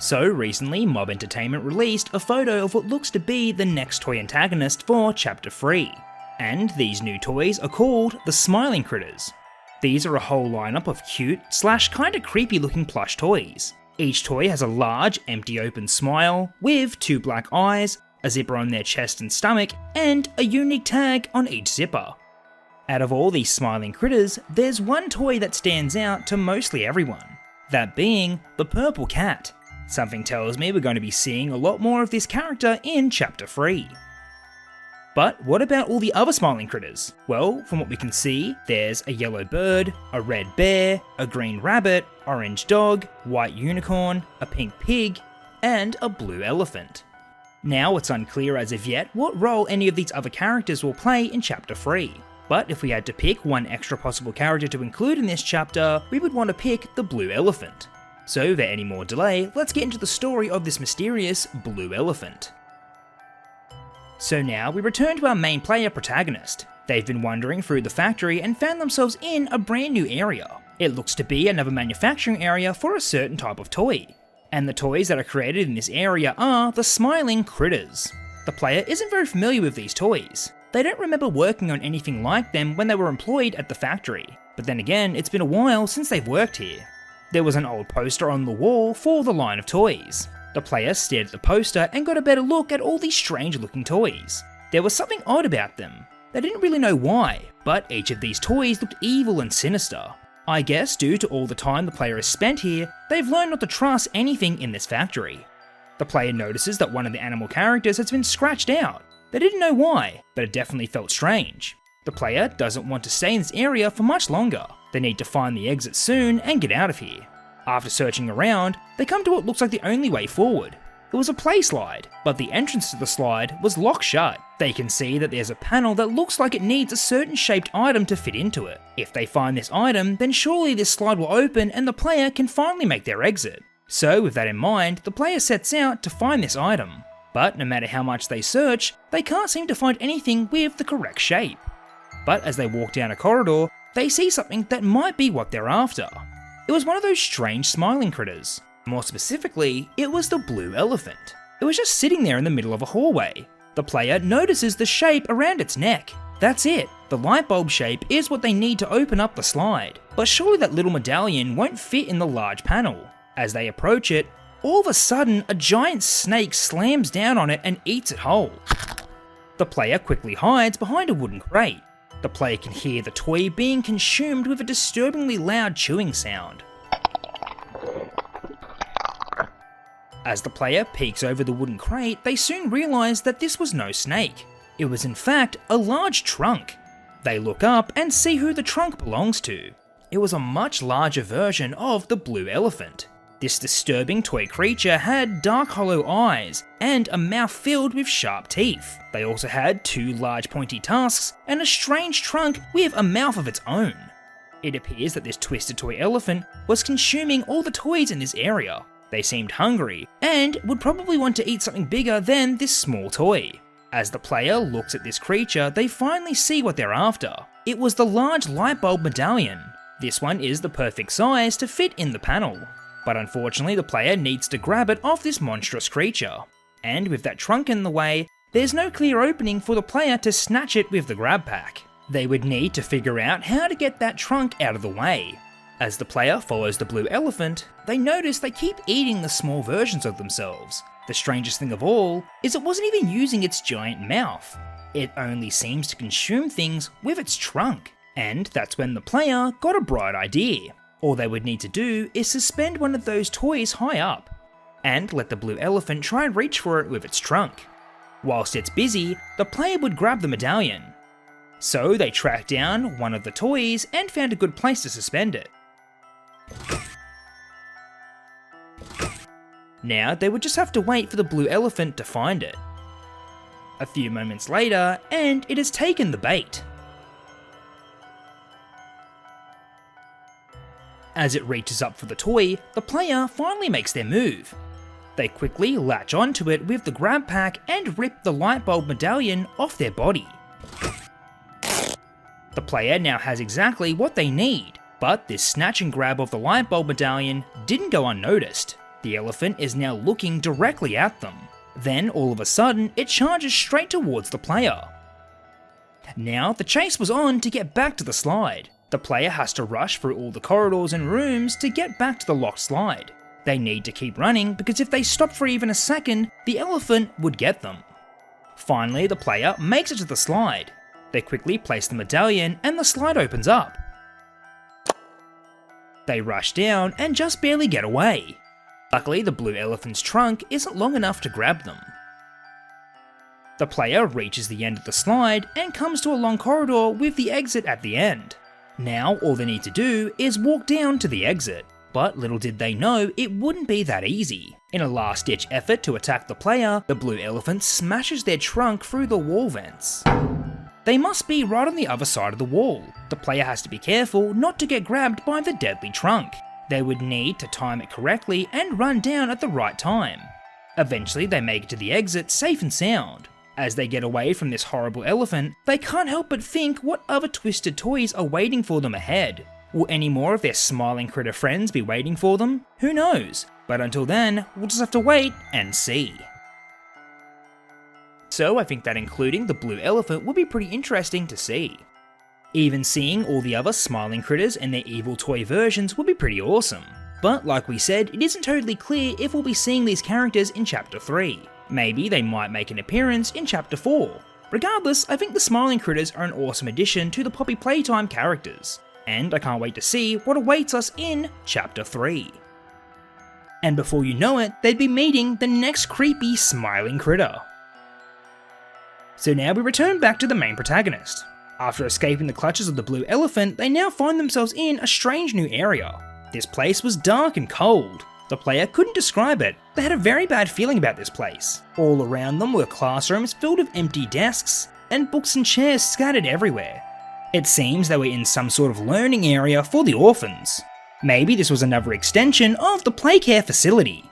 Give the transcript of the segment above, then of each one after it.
So recently, Mob Entertainment released a photo of what looks to be the next toy antagonist for Chapter 3. And these new toys are called the Smiling Critters. These are a whole lineup of cute / kinda creepy looking plush toys. Each toy has a large, empty open smile, with 2 black eyes, a zipper on their chest and stomach, and a unique tag on each zipper. Out of all these smiling critters, there's one toy that stands out to mostly everyone, that being the purple cat. Something tells me we're going to be seeing a lot more of this character in Chapter 3. But what about all the other smiling critters? Well, from what we can see, there's a yellow bird, a red bear, a green rabbit, orange dog, white unicorn, a pink pig, and a blue elephant. Now it's unclear as of yet what role any of these other characters will play in Chapter 3. But if we had to pick one extra possible character to include in this chapter, we would want to pick the blue elephant. So without any more delay, let's get into the story of this mysterious blue elephant. So now we return to our main player protagonist. They've been wandering through the factory and found themselves in a brand new area. It looks to be another manufacturing area for a certain type of toy. And the toys that are created in this area are the Smiling Critters. The player isn't very familiar with these toys. They don't remember working on anything like them when they were employed at the factory. But then again, it's been a while since they've worked here. There was an old poster on the wall for the line of toys. The player stared at the poster and got a better look at all these strange looking toys. There was something odd about them. They didn't really know why, but each of these toys looked evil and sinister. I guess due to all the time the player has spent here, they've learned not to trust anything in this factory. The player notices that one of the animal characters has been scratched out. They didn't know why, but it definitely felt strange. The player doesn't want to stay in this area for much longer. They need to find the exit soon and get out of here. After searching around, they come to what looks like the only way forward. It was a play slide, but the entrance to the slide was locked shut. They can see that there's a panel that looks like it needs a certain shaped item to fit into it. If they find this item, then surely this slide will open and the player can finally make their exit. So with that in mind, the player sets out to find this item. But no matter how much they search, they can't seem to find anything with the correct shape. But as they walk down a corridor, they see something that might be what they're after. It was one of those strange smiling critters. More specifically, it was the blue elephant. It was just sitting there in the middle of a hallway. The player notices the shape around its neck. That's it. The light bulb shape is what they need to open up the slide. But surely that little medallion won't fit in the large panel. As they approach it, all of a sudden a giant snake slams down on it and eats it whole. The player quickly hides behind a wooden crate. The player can hear the toy being consumed with a disturbingly loud chewing sound. As the player peeks over the wooden crate, they soon realise that this was no snake. It was in fact a large trunk. They look up and see who the trunk belongs to. It was a much larger version of the blue elephant. This disturbing toy creature had dark hollow eyes and a mouth filled with sharp teeth. They also had 2 large pointy tusks and a strange trunk with a mouth of its own. It appears that this twisted toy elephant was consuming all the toys in this area. They seemed hungry and would probably want to eat something bigger than this small toy. As the player looks at this creature, they finally see what they're after. It was the large light bulb medallion. This one is the perfect size to fit in the panel. But unfortunately the player needs to grab it off this monstrous creature. And with that trunk in the way, there's no clear opening for the player to snatch it with the GrabPack. They would need to figure out how to get that trunk out of the way. As the player follows the blue elephant, they notice they keep eating the small versions of themselves. The strangest thing of all is it wasn't even using its giant mouth. It only seems to consume things with its trunk. And that's when the player got a bright idea. All they would need to do is suspend one of those toys high up, and let the blue elephant try and reach for it with its trunk. Whilst it's busy, the player would grab the medallion. So they tracked down one of the toys and found a good place to suspend it. Now they would just have to wait for the blue elephant to find it. A few moments later, and it has taken the bait. As it reaches up for the toy, the player finally makes their move. They quickly latch onto it with the GrabPack and rip the light bulb medallion off their body. The player now has exactly what they need, but this snatch and grab of the light bulb medallion didn't go unnoticed. The elephant is now looking directly at them. Then, all of a sudden, it charges straight towards the player. Now, the chase was on to get back to the slide. The player has to rush through all the corridors and rooms to get back to the locked slide. They need to keep running because if they stop for even a second, the elephant would get them. Finally, the player makes it to the slide. They quickly place the medallion and the slide opens up. They rush down and just barely get away. Luckily, the blue elephant's trunk isn't long enough to grab them. The player reaches the end of the slide and comes to a long corridor with the exit at the end. Now, all they need to do is walk down to the exit. But little did they know it wouldn't be that easy. In a last-ditch effort to attack the player, the blue elephant smashes their trunk through the wall vents. They must be right on the other side of the wall. The player has to be careful not to get grabbed by the deadly trunk. They would need to time it correctly and run down at the right time. Eventually they make it to the exit safe and sound. As they get away from this horrible elephant, they can't help but think what other twisted toys are waiting for them ahead. Will any more of their smiling critter friends be waiting for them? Who knows? But until then, we'll just have to wait and see. So I think that including the blue elephant will be pretty interesting to see. Even seeing all the other smiling critters and their evil toy versions would be pretty awesome. But like we said, it isn't totally clear if we'll be seeing these characters in Chapter 3. Maybe they might make an appearance in Chapter 4. Regardless, I think the smiling critters are an awesome addition to the Poppy Playtime characters. And I can't wait to see what awaits us in Chapter 3. And before you know it, they'd be meeting the next creepy smiling critter. So now we return back to the main protagonist. After escaping the clutches of the blue elephant, they now find themselves in a strange new area. This place was dark and cold. The player couldn't describe it. They had a very bad feeling about this place. All around them were classrooms filled with empty desks and books and chairs scattered everywhere. It seems they were in some sort of learning area for the orphans. Maybe this was another extension of the playcare facility.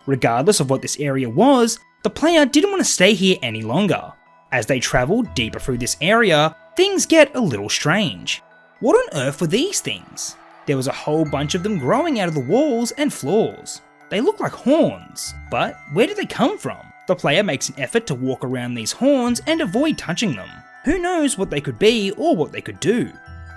Regardless of what this area was, the player didn't want to stay here any longer. As they travelled deeper through this area, things get a little strange. What on earth were these things? There was a whole bunch of them growing out of the walls and floors. They look like horns, but where did they come from? The player makes an effort to walk around these horns and avoid touching them. Who knows what they could be or what they could do?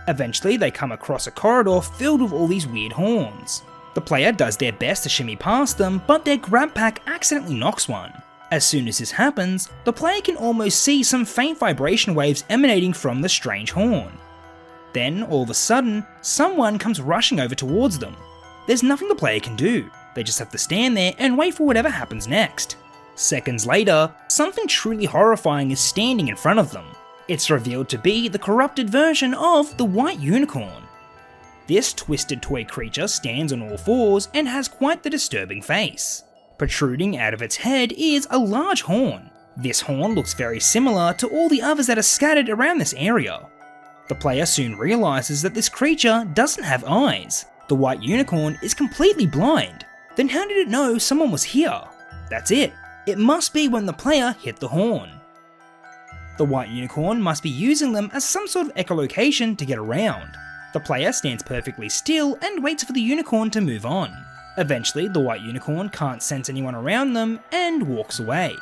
Eventually they come across a corridor filled with all these weird horns. The player does their best to shimmy past them, but their GrabPack accidentally knocks one. As soon as this happens, the player can almost see some faint vibration waves emanating from the strange horn. Then, all of a sudden, someone comes rushing over towards them. There's nothing the player can do, they just have to stand there and wait for whatever happens next. Seconds later, something truly horrifying is standing in front of them. It's revealed to be the corrupted version of the white unicorn. This twisted toy creature stands on all fours and has quite the disturbing face. Protruding out of its head is a large horn. This horn looks very similar to all the others that are scattered around this area. The player soon realises that this creature doesn't have eyes. The white unicorn is completely blind. Then how did it know someone was here? That's it. It must be when the player hit the horn. The white unicorn must be using them as some sort of echolocation to get around. The player stands perfectly still and waits for the unicorn to move on. Eventually, the white unicorn can't sense anyone around them and walks away.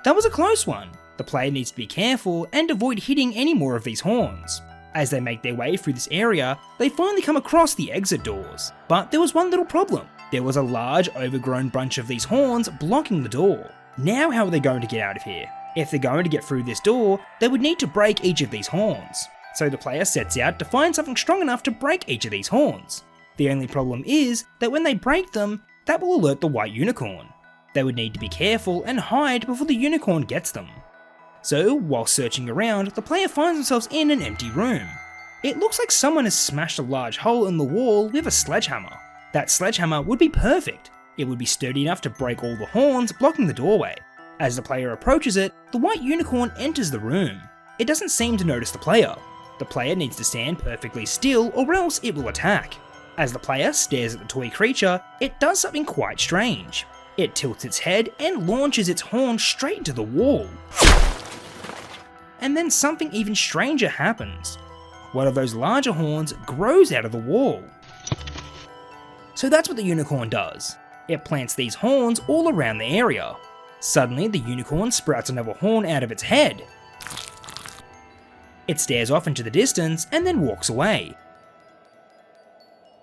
That was a close one. The player needs to be careful and avoid hitting any more of these horns. As they make their way through this area, they finally come across the exit doors. But there was one little problem. There was a large overgrown bunch of these horns blocking the door. Now how are they going to get out of here? If they're going to get through this door, they would need to break each of these horns. So the player sets out to find something strong enough to break each of these horns. The only problem is that when they break them, that will alert the white unicorn. They would need to be careful and hide before the unicorn gets them. So, while searching around, the player finds themselves in an empty room. It looks like someone has smashed a large hole in the wall with a sledgehammer. That sledgehammer would be perfect. It would be sturdy enough to break all the horns blocking the doorway. As the player approaches it, the white unicorn enters the room. It doesn't seem to notice the player. The player needs to stand perfectly still or else it will attack. As the player stares at the toy creature, it does something quite strange. It tilts its head and launches its horn straight into the wall. And then something even stranger happens. One of those larger horns grows out of the wall. So that's what the unicorn does. It plants these horns all around the area. Suddenly, the unicorn sprouts another horn out of its head. It stares off into the distance and then walks away.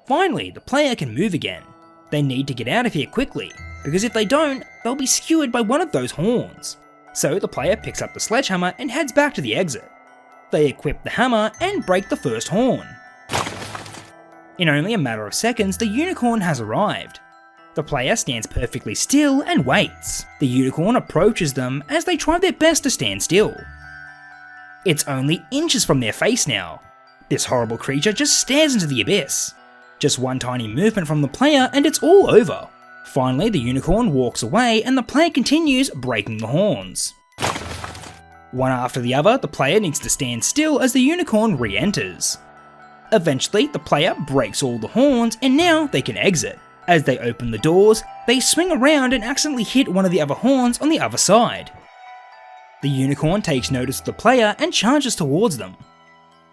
Finally, the player can move again. They need to get out of here quickly, because if they don't, they'll be skewered by one of those horns. So the player picks up the sledgehammer and heads back to the exit. They equip the hammer and break the first horn. In only a matter of seconds, the unicorn has arrived. The player stands perfectly still and waits. The unicorn approaches them as they try their best to stand still. It's only inches from their face now. This horrible creature just stares into the abyss. Just one tiny movement from the player and it's all over. Finally, the unicorn walks away and the player continues breaking the horns. One after the other, the player needs to stand still as the unicorn re-enters. Eventually, the player breaks all the horns and now they can exit. As they open the doors, they swing around and accidentally hit one of the other horns on the other side. The unicorn takes notice of the player and charges towards them.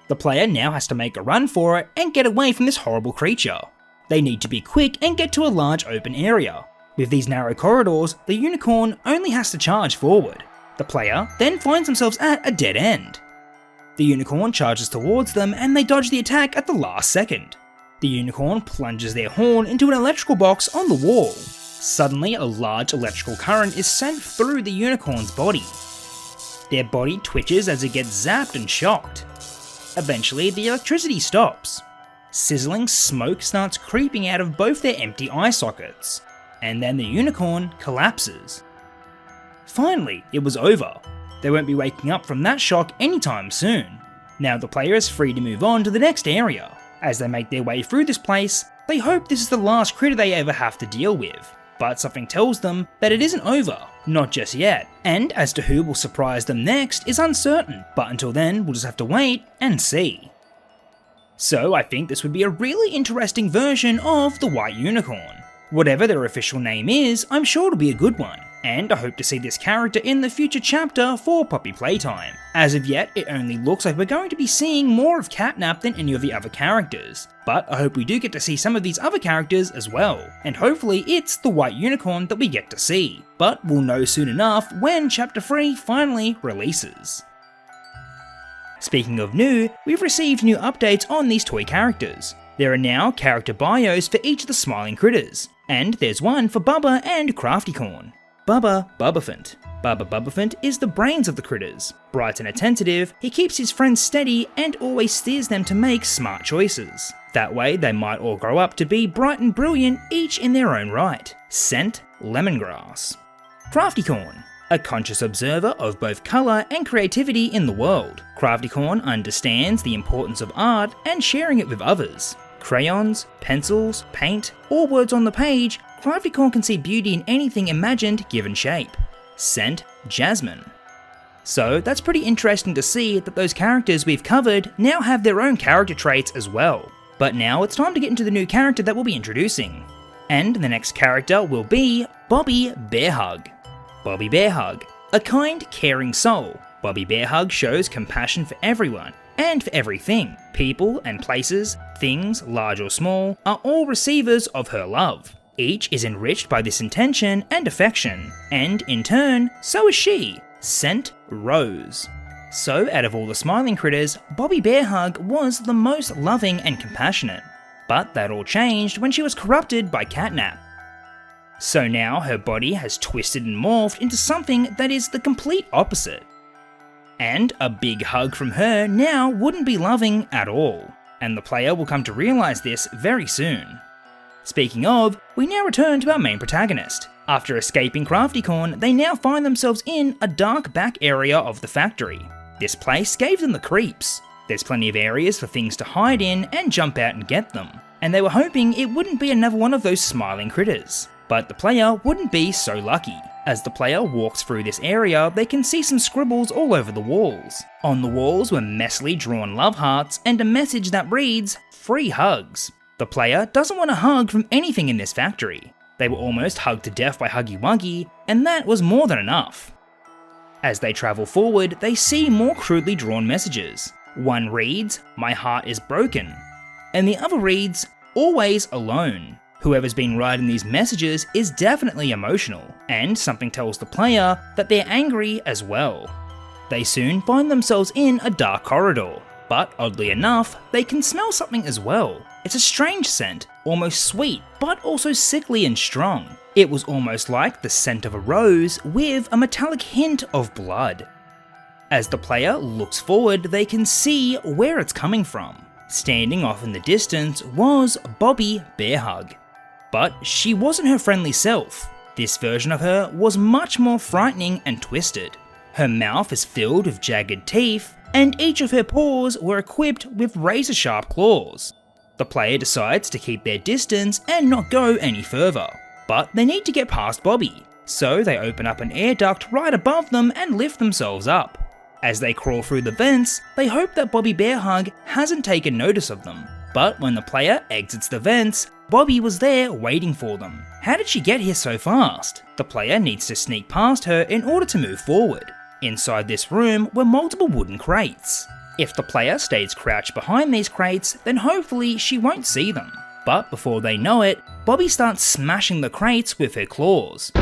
The player now has to make a run for it and get away from this horrible creature. They need to be quick and get to a large open area. With these narrow corridors, the unicorn only has to charge forward. The player then finds themselves at a dead end. The unicorn charges towards them and they dodge the attack at the last second. The unicorn plunges their horn into an electrical box on the wall. Suddenly, a large electrical current is sent through the unicorn's body. Their body twitches as it gets zapped and shocked. Eventually, the electricity stops. Sizzling smoke starts creeping out of both their empty eye sockets, and then the unicorn collapses. Finally, it was over. They won't be waking up from that shock anytime soon. Now the player is free to move on to the next area. As they make their way through this place, they hope this is the last critter they ever have to deal with. But something tells them that it isn't over, not just yet, and as to who will surprise them next is uncertain, but until then we'll just have to wait and see. So I think this would be a really interesting version of the White Unicorn. Whatever their official name is, I'm sure it'll be a good one, and I hope to see this character in the future chapter for Poppy Playtime. As of yet, it only looks like we're going to be seeing more of Catnap than any of the other characters, but I hope we do get to see some of these other characters as well, and hopefully it's the White Unicorn that we get to see, but we'll know soon enough when Chapter 3 finally releases. Speaking of new, we've received new updates on these toy characters. There are now character bios for each of the smiling critters, and there's one for Bubba and Craftycorn. Bubba Bubbaphant. Bubba Bubbaphant is the brains of the critters. Bright and attentive, he keeps his friends steady and always steers them to make smart choices. That way they might all grow up to be bright and brilliant, each in their own right. Scent: lemongrass. Craftycorn. A conscious observer of both colour and creativity in the world. Craftycorn understands the importance of art and sharing it with others. Crayons, pencils, paint, or words on the page, Craftycorn can see beauty in anything imagined given shape. Scent: jasmine. So that's pretty interesting to see that those characters we've covered now have their own character traits as well. But now it's time to get into the new character that we'll be introducing. And the next character will be Bobby Bearhug. Bobby Bearhug, a kind, caring soul. Bobby Bearhug shows compassion for everyone and for everything. People and places, things, large or small, are all receivers of her love. Each is enriched by this intention and affection, and in turn, so is she. Scent: rose. So out of all the smiling critters, Bobby Bearhug was the most loving and compassionate. But that all changed when she was corrupted by Catnap. So now her body has twisted and morphed into something that is the complete opposite. And a big hug from her now wouldn't be loving at all, and the player will come to realise this very soon. Speaking of, we now return to our main protagonist. After escaping Craftycorn, they now find themselves in a dark back area of the factory. This place gave them the creeps. There's plenty of areas for things to hide in and jump out and get them, and they were hoping it wouldn't be another one of those smiling critters. But the player wouldn't be so lucky. As the player walks through this area, they can see some scribbles all over the walls. On the walls were messily drawn love hearts and a message that reads, "Free hugs." The player doesn't want a hug from anything in this factory. They were almost hugged to death by Huggy Wuggy, and that was more than enough. As they travel forward, they see more crudely drawn messages. One reads, "My heart is broken," and the other reads, "Always alone." Whoever's been writing these messages is definitely emotional, and something tells the player that they're angry as well. They soon find themselves in a dark corridor, but oddly enough, they can smell something as well. It's a strange scent, almost sweet, but also sickly and strong. It was almost like the scent of a rose with a metallic hint of blood. As the player looks forward, they can see where it's coming from. Standing off in the distance was Bobby Bearhug. But she wasn't her friendly self. This version of her was much more frightening and twisted. Her mouth is filled with jagged teeth, and each of her paws were equipped with razor-sharp claws. The player decides to keep their distance and not go any further, but they need to get past Bobby, so they open up an air duct right above them and lift themselves up. As they crawl through the vents, they hope that Bobby Bearhug hasn't taken notice of them, but when the player exits the vents, Bobby was there waiting for them. How did she get here so fast? The player needs to sneak past her in order to move forward. Inside this room were multiple wooden crates. If the player stays crouched behind these crates, then hopefully she won't see them. But before they know it, Bobby starts smashing the crates with her claws.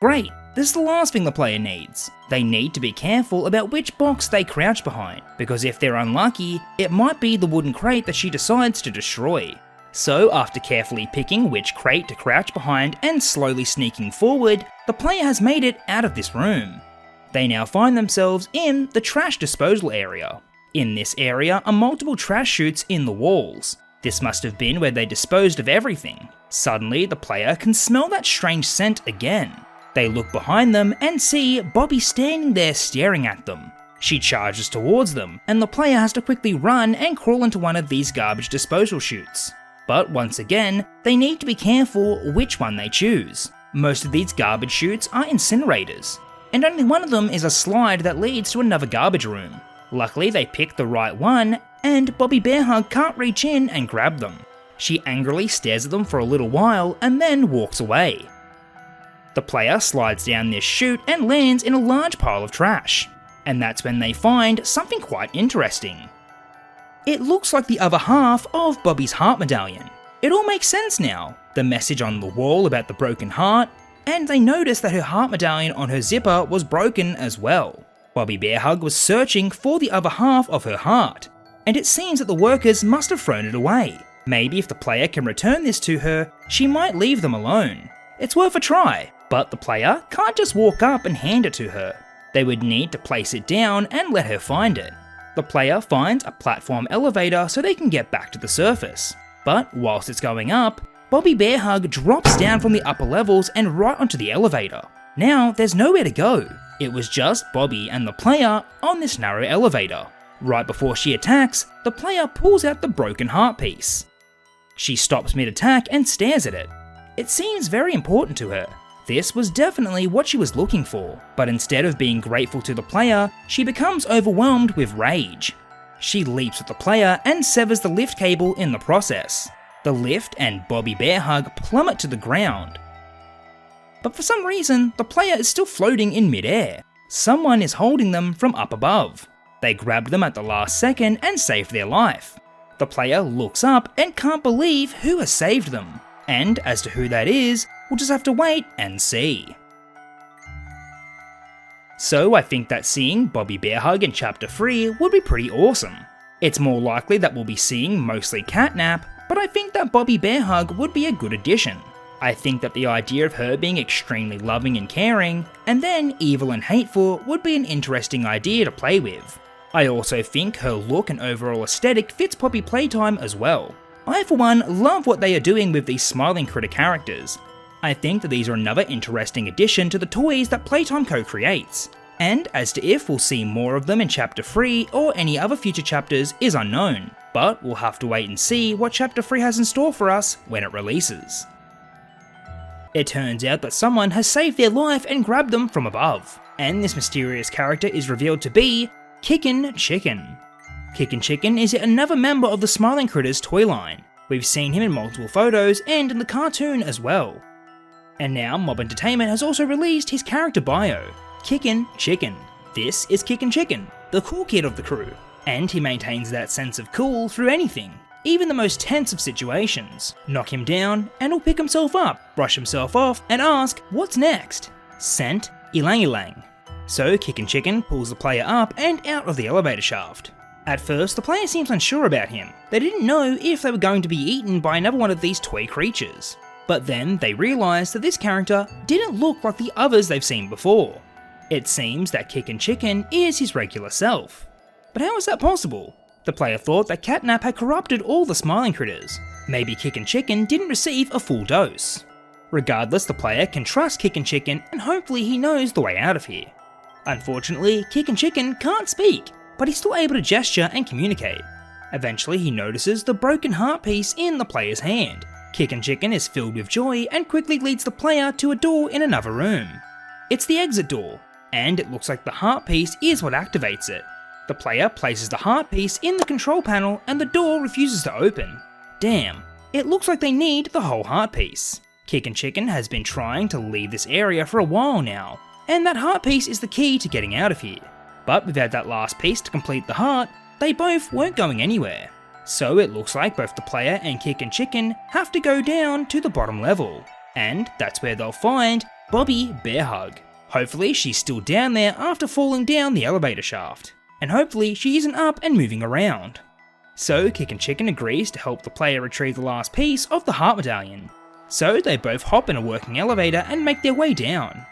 Great, this is the last thing the player needs. They need to be careful about which box they crouch behind, because if they're unlucky, it might be the wooden crate that she decides to destroy. So after carefully picking which crate to crouch behind and slowly sneaking forward, the player has made it out of this room. They now find themselves in the trash disposal area. In this area are multiple trash chutes in the walls. This must have been where they disposed of everything. Suddenly, the player can smell that strange scent again. They look behind them and see Bobby standing there staring at them. She charges towards them, and the player has to quickly run and crawl into one of these garbage disposal chutes. But once again, they need to be careful which one they choose. Most of these garbage chutes are incinerators, and only one of them is a slide that leads to another garbage room. Luckily, they picked the right one, and Bobby Bearhug can't reach in and grab them. She angrily stares at them for a little while and then walks away. The player slides down this chute and lands in a large pile of trash, and that's when they find something quite interesting. It looks like the other half of Bobby's heart medallion. It all makes sense now. The message on the wall about the broken heart, and they notice that her heart medallion on her zipper was broken as well. Bobby Bearhug was searching for the other half of her heart, and it seems that the workers must have thrown it away. Maybe if the player can return this to her, she might leave them alone. It's worth a try, but the player can't just walk up and hand it to her. They would need to place it down and let her find it. The player finds a platform elevator so they can get back to the surface. But whilst it's going up, Bobby Bearhug drops down from the upper levels and right onto the elevator. Now there's nowhere to go. It was just Bobby and the player on this narrow elevator. Right before she attacks, the player pulls out the broken heart piece. She stops mid-attack and stares at it. It seems very important to her. This was definitely what she was looking for, but instead of being grateful to the player, she becomes overwhelmed with rage. She leaps at the player and severs the lift cable in the process. The lift and Bobby Bearhug plummet to the ground. But for some reason, the player is still floating in mid-air. Someone is holding them from up above. They grab them at the last second and save their life. The player looks up and can't believe who has saved them. And as to who that is, we'll just have to wait and see. So I think that seeing Bobby Bearhug in Chapter 3 would be pretty awesome. It's more likely that we'll be seeing mostly Catnap, but I think that Bobby Bearhug would be a good addition. I think that the idea of her being extremely loving and caring, and then evil and hateful would be an interesting idea to play with. I also think her look and overall aesthetic fits Poppy Playtime as well. I for one love what they are doing with these smiling critter characters. I think that these are another interesting addition to the toys that Playtime co-creates. And as to if we'll see more of them in Chapter 3 or any other future chapters is unknown, but we'll have to wait and see what Chapter 3 has in store for us when it releases. It turns out that someone has saved their life and grabbed them from above, and this mysterious character is revealed to be Kickin Chicken. Kickin Chicken is yet another member of the Smiling Critters toy line. We've seen him in multiple photos and in the cartoon as well. And now Mob Entertainment has also released his character bio, Kickin Chicken. This is Kickin Chicken, the cool kid of the crew, and he maintains that sense of cool through anything. even the most tense of situations. Knock him down, and he'll pick himself up, brush himself off, and ask, what's next? Scent, ilang ilang. So Kickin Chicken pulls the player up and out of the elevator shaft. At first, the player seems unsure about him. They didn't know if they were going to be eaten by another one of these toy creatures. But then they realise that this character didn't look like the others they've seen before. It seems that Kickin Chicken is his regular self. But how is that possible? The player thought that Catnap had corrupted all the smiling critters. Maybe Kickin Chicken didn't receive a full dose. Regardless, the player can trust Kickin Chicken and hopefully he knows the way out of here. Unfortunately, Kickin Chicken can't speak, but he's still able to gesture and communicate. Eventually he notices the broken heart piece in the player's hand. Kickin Chicken is filled with joy and quickly leads the player to a door in another room. It's the exit door, and it looks like the heart piece is what activates it. The player places the heart piece in the control panel and the door refuses to open. Damn, it looks like they need the whole heart piece. Kickin Chicken has been trying to leave this area for a while now, and that heart piece is the key to getting out of here. But without that last piece to complete the heart, they both weren't going anywhere. So it looks like both the player and Kickin Chicken have to go down to the bottom level, and that's where they'll find Bobby Bearhug. Hopefully she's still down there after falling down the elevator shaft, and hopefully she isn't up and moving around. So Kickin Chicken agrees to help the player retrieve the last piece of the heart medallion. So they both hop in a working elevator and make their way down.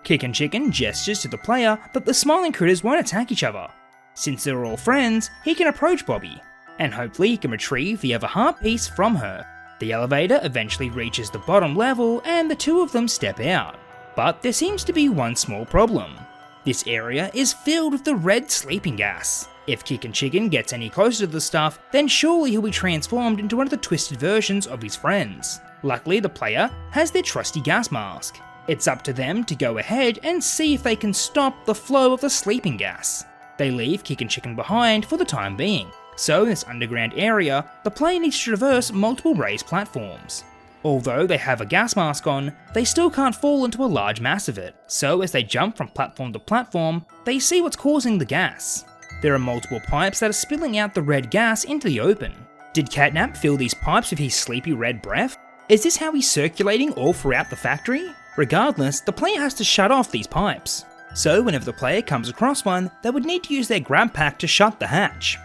Kickin Chicken gestures to the player that the smiling critters won't attack each other. Since they're all friends, he can approach Bobby, and hopefully he can retrieve the other heart piece from her. The elevator eventually reaches the bottom level and the two of them step out. But there seems to be one small problem. This area is filled with the red sleeping gas. If Kickin Chicken gets any closer to the stuff, then surely he'll be transformed into one of the twisted versions of his friends. Luckily, the player has their trusty gas mask. It's up to them to go ahead and see if they can stop the flow of the sleeping gas. They leave Kickin Chicken behind for the time being, so in this underground area, the player needs to traverse multiple raised platforms. Although they have a gas mask on, they still can't fall into a large mass of it, so as they jump from platform to platform, they see what's causing the gas. There are multiple pipes that are spilling out the red gas into the open. Did Catnap fill these pipes with his sleepy red breath? Is this how he's circulating all throughout the factory? Regardless, the player has to shut off these pipes. So whenever the player comes across one, they would need to use their GrabPack to shut the hatch.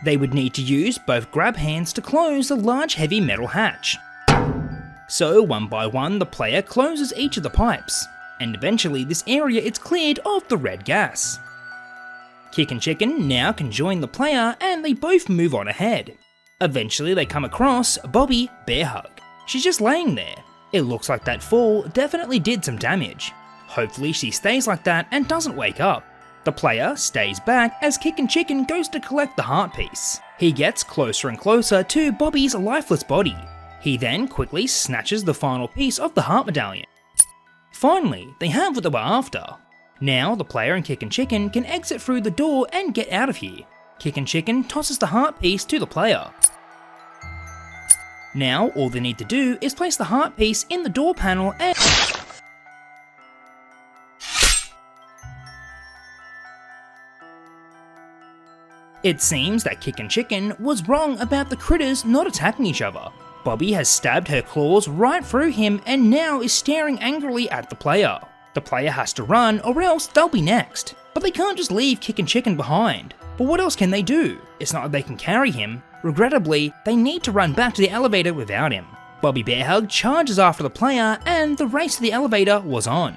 They would need to use both grab hands to close the large heavy metal hatch. So one by one the player closes each of the pipes, and eventually this area is cleared of the red gas. Kickin Chicken now can join the player and they both move on ahead. Eventually they come across Bobby Bearhug. She's just laying there. It looks like that fall definitely did some damage. Hopefully she stays like that and doesn't wake up. The player stays back as Kickin Chicken goes to collect the heart piece. He gets closer and closer to Bobby's lifeless body. He then quickly snatches the final piece of the heart medallion. Finally, they have what they were after. Now the player and Kickin Chicken can exit through the door and get out of here. Kickin Chicken tosses the heart piece to the player. Now all they need to do is place the heart piece in the door panel and... It seems that Kickin Chicken was wrong about the critters not attacking each other. Bobby has stabbed her claws right through him and now is staring angrily at the player. The player has to run or else they'll be next. But they can't just leave Kickin Chicken behind. But what else can they do? It's not like they can carry him. Regrettably, they need to run back to the elevator without him. Bobby Bearhug charges after the player and the race to the elevator was on.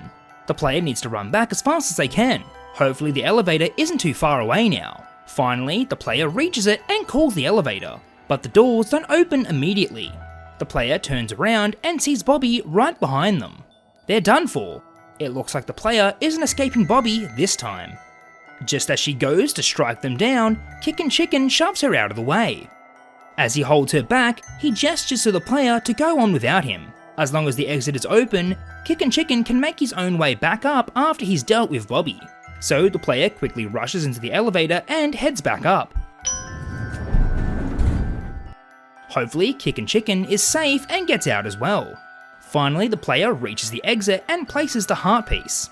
The player needs to run back as fast as they can. Hopefully the elevator isn't too far away now. Finally, the player reaches it and calls the elevator, but the doors don't open immediately. The player turns around and sees Bobby right behind them. They're done for. It looks like the player isn't escaping Bobby this time. Just as she goes to strike them down, Kickin Chicken shoves her out of the way. As he holds her back, he gestures to the player to go on without him. As long as the exit is open, Kickin Chicken can make his own way back up after he's dealt with Bobby. So the player quickly rushes into the elevator and heads back up. Hopefully Kickin Chicken is safe and gets out as well. Finally the player reaches the exit and places the heart piece.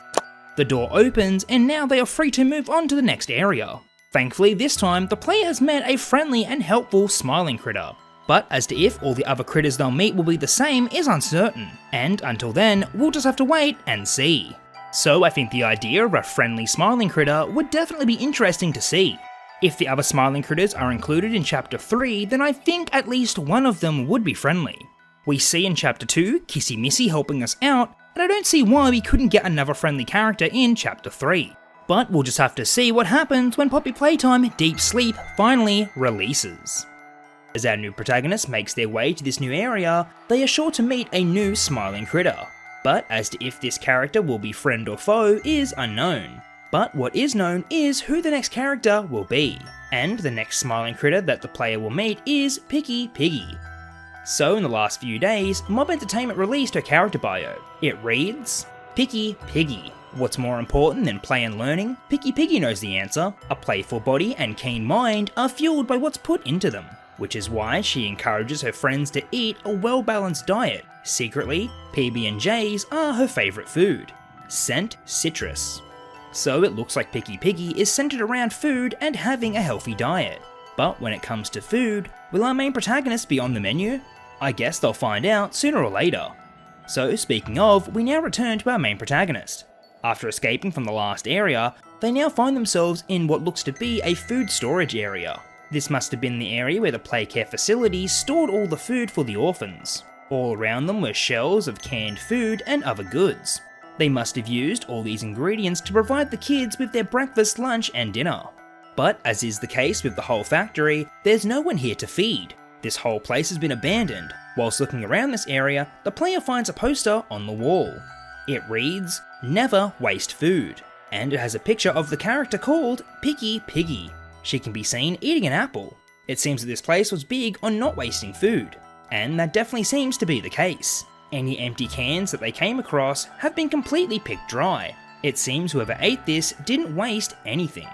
The door opens and now they are free to move on to the next area. Thankfully this time the player has met a friendly and helpful smiling critter, but as to if all the other critters they'll meet will be the same is uncertain, and until then we'll just have to wait and see. So I think the idea of a friendly smiling critter would definitely be interesting to see. If the other smiling critters are included in Chapter 3, then I think at least one of them would be friendly. We see in Chapter 2 Kissy Missy helping us out, and I don't see why we couldn't get another friendly character in Chapter 3. But we'll just have to see what happens when Poppy Playtime Deep Sleep finally releases. As our new protagonist makes their way to this new area, they are sure to meet a new smiling critter. But as to if this character will be friend or foe is unknown. But what is known is who the next character will be. And the next smiling critter that the player will meet is PickyPiggy. So in the last few days, Mob Entertainment released her character bio. It reads, PickyPiggy. What's more important than play and learning? PickyPiggy knows the answer. A playful body and keen mind are fueled by what's put into them, which is why she encourages her friends to eat a well-balanced diet. Secretly, PB&Js are her favourite food. Scent citrus. So it looks like PickyPiggy is centred around food and having a healthy diet. But when it comes to food, will our main protagonist be on the menu? I guess they'll find out sooner or later. So speaking of, we now return to our main protagonist. After escaping from the last area, they now find themselves in what looks to be a food storage area. This must have been the area where the Playcare facility stored all the food for the orphans. All around them were shelves of canned food and other goods. They must have used all these ingredients to provide the kids with their breakfast, lunch and dinner. But as is the case with the whole factory, there's no one here to feed. This whole place has been abandoned. Whilst looking around this area, the player finds a poster on the wall. It reads, "Never waste food," and it has a picture of the character called PickyPiggy. She can be seen eating an apple. It seems that this place was big on not wasting food, and that definitely seems to be the case. Any empty cans that they came across have been completely picked dry. It seems whoever ate this didn't waste anything.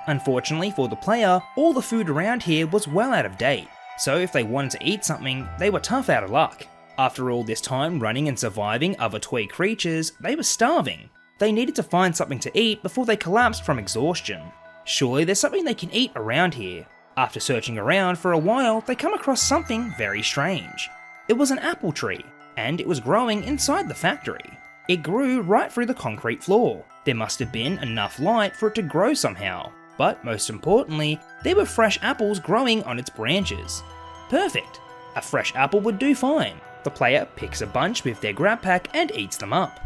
Unfortunately for the player, all the food around here was well out of date, so if they wanted to eat something, they were tough out of luck. After all this time running and surviving other toy creatures, they were starving. They needed to find something to eat before they collapsed from exhaustion. Surely there's something they can eat around here. After searching around for a while, they come across something very strange. It was an apple tree, and it was growing inside the factory. It grew right through the concrete floor. There must have been enough light for it to grow somehow, but most importantly, there were fresh apples growing on its branches. Perfect! A fresh apple would do fine. The player picks a bunch with their GrabPack and eats them up.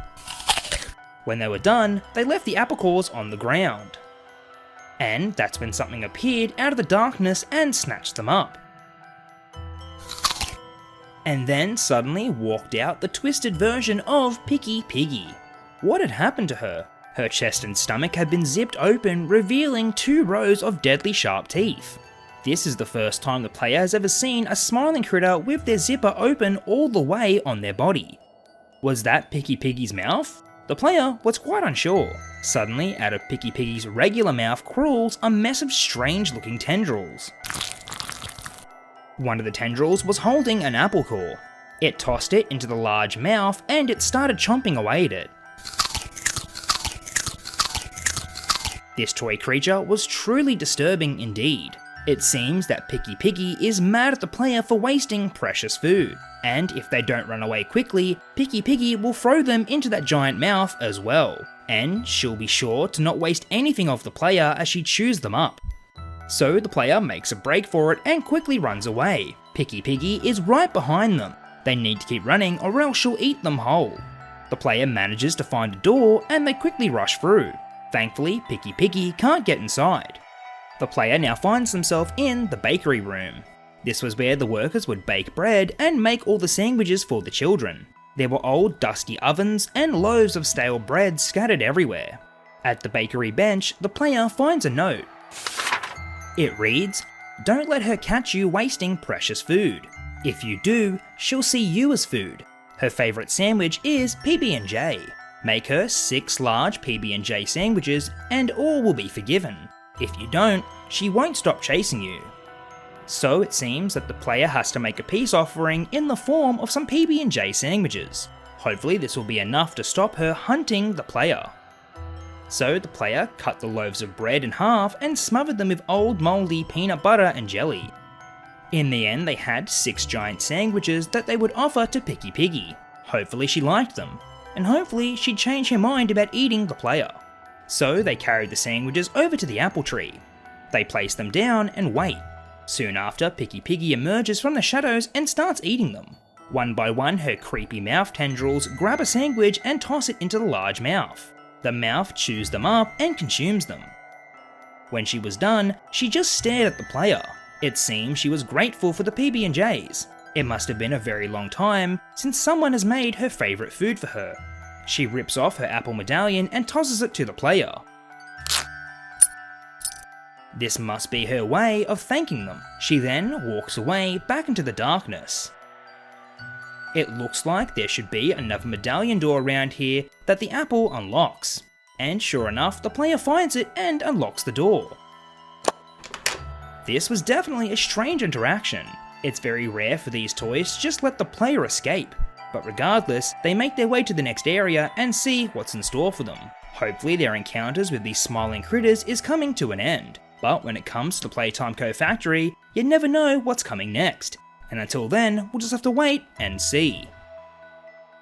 When they were done, they left the apple cores on the ground. And that's when something appeared out of the darkness and snatched them up. And then suddenly walked out the twisted version of PickyPiggy. What had happened to her? Her chest and stomach had been zipped open, revealing 2 rows of deadly sharp teeth. This is the first time the player has ever seen a smiling critter with their zipper open all the way on their body. Was that PickyPiggy's mouth? The player was quite unsure. Suddenly, out of PickyPiggy's regular mouth crawls a mess of strange looking tendrils. One of the tendrils was holding an apple core. It tossed it into the large mouth and it started chomping away at it. This toy creature was truly disturbing indeed. It seems that PickyPiggy is mad at the player for wasting precious food, and if they don't run away quickly, PickyPiggy will throw them into that giant mouth as well, and she'll be sure to not waste anything of the player as she chews them up. So the player makes a break for it and quickly runs away. PickyPiggy is right behind them. They need to keep running or else she'll eat them whole. The player manages to find a door and they quickly rush through. Thankfully, PickyPiggy can't get inside. The player now finds themselves in the bakery room. This was where the workers would bake bread and make all the sandwiches for the children. There were old dusty ovens and loaves of stale bread scattered everywhere. At the bakery bench, the player finds a note. It reads, "Don't let her catch you wasting precious food. If you do, she'll see you as food. Her favourite sandwich is PB&J. Make her 6 large PB&J sandwiches and all will be forgiven. If you don't, she won't stop chasing you." So it seems that the player has to make a peace offering in the form of some PB&J sandwiches. Hopefully this will be enough to stop her hunting the player. So the player cut the loaves of bread in half and smothered them with old mouldy peanut butter and jelly. In the end, they had 6 giant sandwiches that they would offer to PickyPiggy. Hopefully she liked them, and hopefully she'd change her mind about eating the player. So they carried the sandwiches over to the apple tree. They place them down and wait. Soon after, PickyPiggy emerges from the shadows and starts eating them. One by one, her creepy mouth tendrils grab a sandwich and toss it into the large mouth. The mouth chews them up and consumes them. When she was done, she just stared at the player. It seems she was grateful for the PB&Js. It must have been a very long time since someone has made her favourite food for her. She rips off her apple medallion and tosses it to the player. This must be her way of thanking them. She then walks away back into the darkness. It looks like there should be another medallion door around here that the apple unlocks. And sure enough, the player finds it and unlocks the door. This was definitely a strange interaction. It's very rare for these toys to just let the player escape. But regardless, they make their way to the next area and see what's in store for them. Hopefully their encounters with these smiling critters is coming to an end. But when it comes to Playtime Co Factory, you never know what's coming next. And until then, we'll just have to wait and see.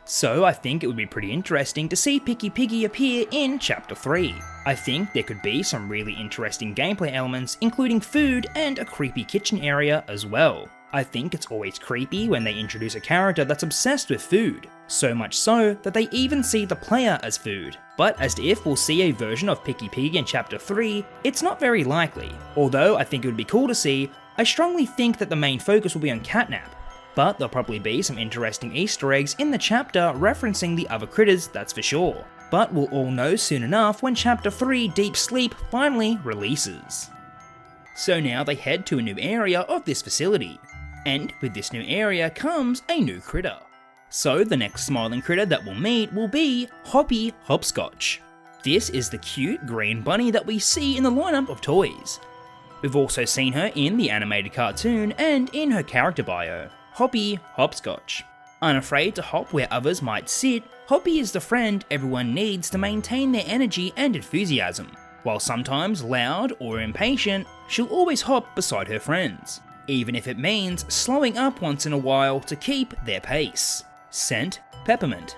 So I think it would be pretty interesting to see PickyPiggy appear in Chapter 3. I think there could be some really interesting gameplay elements, including food and a creepy kitchen area as well. I think it's always creepy when they introduce a character that's obsessed with food, so much so that they even see the player as food. But as to if we'll see a version of PickyPiggy in Chapter 3, it's not very likely. Although I think it would be cool to see, I strongly think that the main focus will be on Catnap. But there'll probably be some interesting Easter eggs in the chapter referencing the other critters, that's for sure. But we'll all know soon enough when Chapter 3 Deep Sleep finally releases. So now they head to a new area of this facility. And with this new area comes a new critter. So the next smiling critter that we'll meet will be Hoppy Hopscotch. This is the cute green bunny that we see in the lineup of toys. We've also seen her in the animated cartoon and in her character bio, Hoppy Hopscotch. Unafraid to hop where others might sit, Hoppy is the friend everyone needs to maintain their energy and enthusiasm. While sometimes loud or impatient, she'll always hop beside her friends, even if it means slowing up once in a while to keep their pace. Scent: peppermint.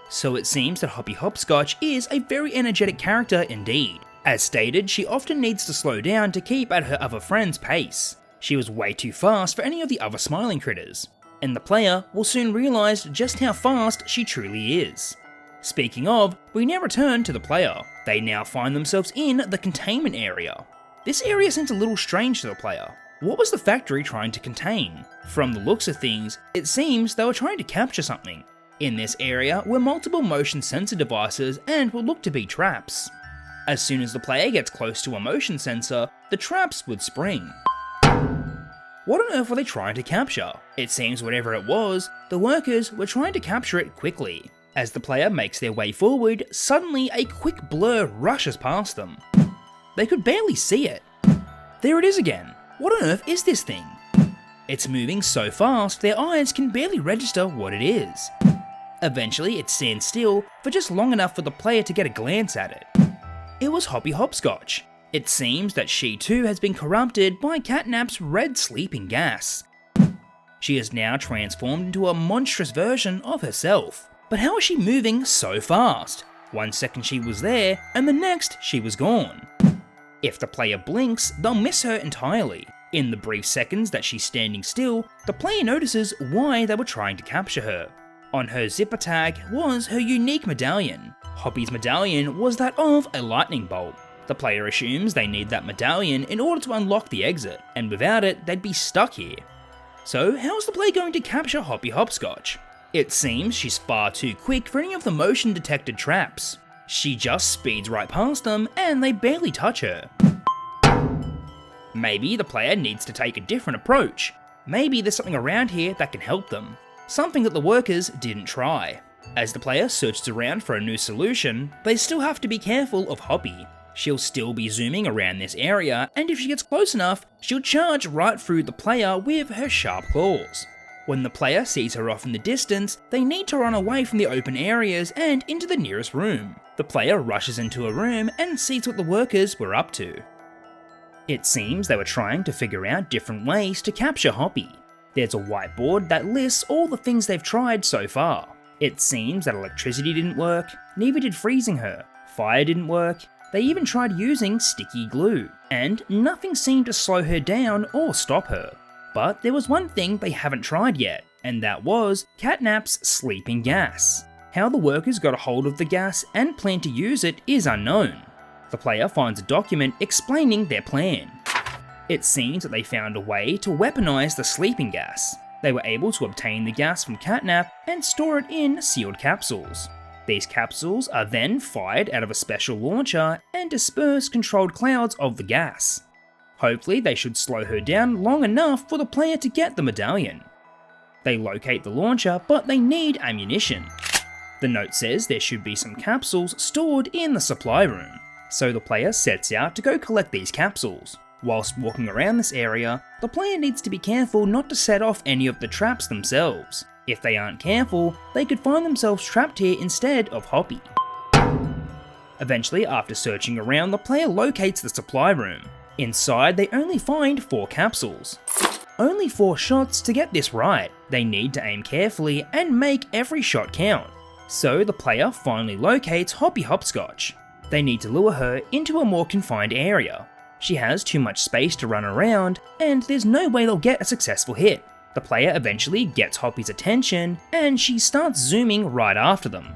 So it seems that Hoppy Hopscotch is a very energetic character indeed. As stated, she often needs to slow down to keep at her other friend's pace. She was way too fast for any of the other smiling critters, and the player will soon realise just how fast she truly is. Speaking of, we now return to the player. They now find themselves in the containment area. This area seems a little strange to the player. What was the factory trying to contain? From the looks of things, it seems they were trying to capture something. In this area were multiple motion sensor devices and will look to be traps. As soon as the player gets close to a motion sensor, the traps would spring. What on earth were they trying to capture? It seems whatever it was, the workers were trying to capture it quickly. As the player makes their way forward, suddenly a quick blur rushes past them. They could barely see it. There it is again. What on earth is this thing? It's moving so fast their eyes can barely register what it is. Eventually it stands still for just long enough for the player to get a glance at it. It was Hoppy Hopscotch. It seems that she too has been corrupted by Catnap's red sleeping gas. She is now transformed into a monstrous version of herself. But how is she moving so fast? One second she was there, and the next she was gone. If the player blinks, they'll miss her entirely. In the brief seconds that she's standing still, the player notices why they were trying to capture her. On her zipper tag was her unique medallion. Hoppy's medallion was that of a lightning bolt. The player assumes they need that medallion in order to unlock the exit, and without it, they'd be stuck here. So how is the player going to capture Hoppy Hopscotch? It seems she's far too quick for any of the motion detected traps. She just speeds right past them and they barely touch her. Maybe the player needs to take a different approach. Maybe there's something around here that can help them. Something that the workers didn't try. As the player searches around for a new solution, they still have to be careful of Hoppy. She'll still be zooming around this area, and if she gets close enough, she'll charge right through the player with her sharp claws. When the player sees her off in the distance, they need to run away from the open areas and into the nearest room. The player rushes into a room and sees what the workers were up to. It seems they were trying to figure out different ways to capture Hoppy. There's a whiteboard that lists all the things they've tried so far. It seems that electricity didn't work, neither did freezing her, fire didn't work, they even tried using sticky glue, and nothing seemed to slow her down or stop her. But there was one thing they haven't tried yet, and that was Catnap's sleeping gas. How the workers got a hold of the gas and plan to use it is unknown. The player finds a document explaining their plan. It seems that they found a way to weaponize the sleeping gas. They were able to obtain the gas from Catnap and store it in sealed capsules. These capsules are then fired out of a special launcher and disperse controlled clouds of the gas. Hopefully they should slow her down long enough for the player to get the medallion. They locate the launcher, but they need ammunition. The note says there should be some capsules stored in the supply room, so the player sets out to go collect these capsules. Whilst walking around this area, the player needs to be careful not to set off any of the traps themselves. If they aren't careful, they could find themselves trapped here instead of Hoppy. Eventually, after searching around, the player locates the supply room. Inside, they only find 4 capsules. Only 4 shots to get this right. They need to aim carefully and make every shot count. So the player finally locates Hoppy Hopscotch. They need to lure her into a more confined area. She has too much space to run around, and there's no way they'll get a successful hit. The player eventually gets Hoppy's attention, and she starts zooming right after them.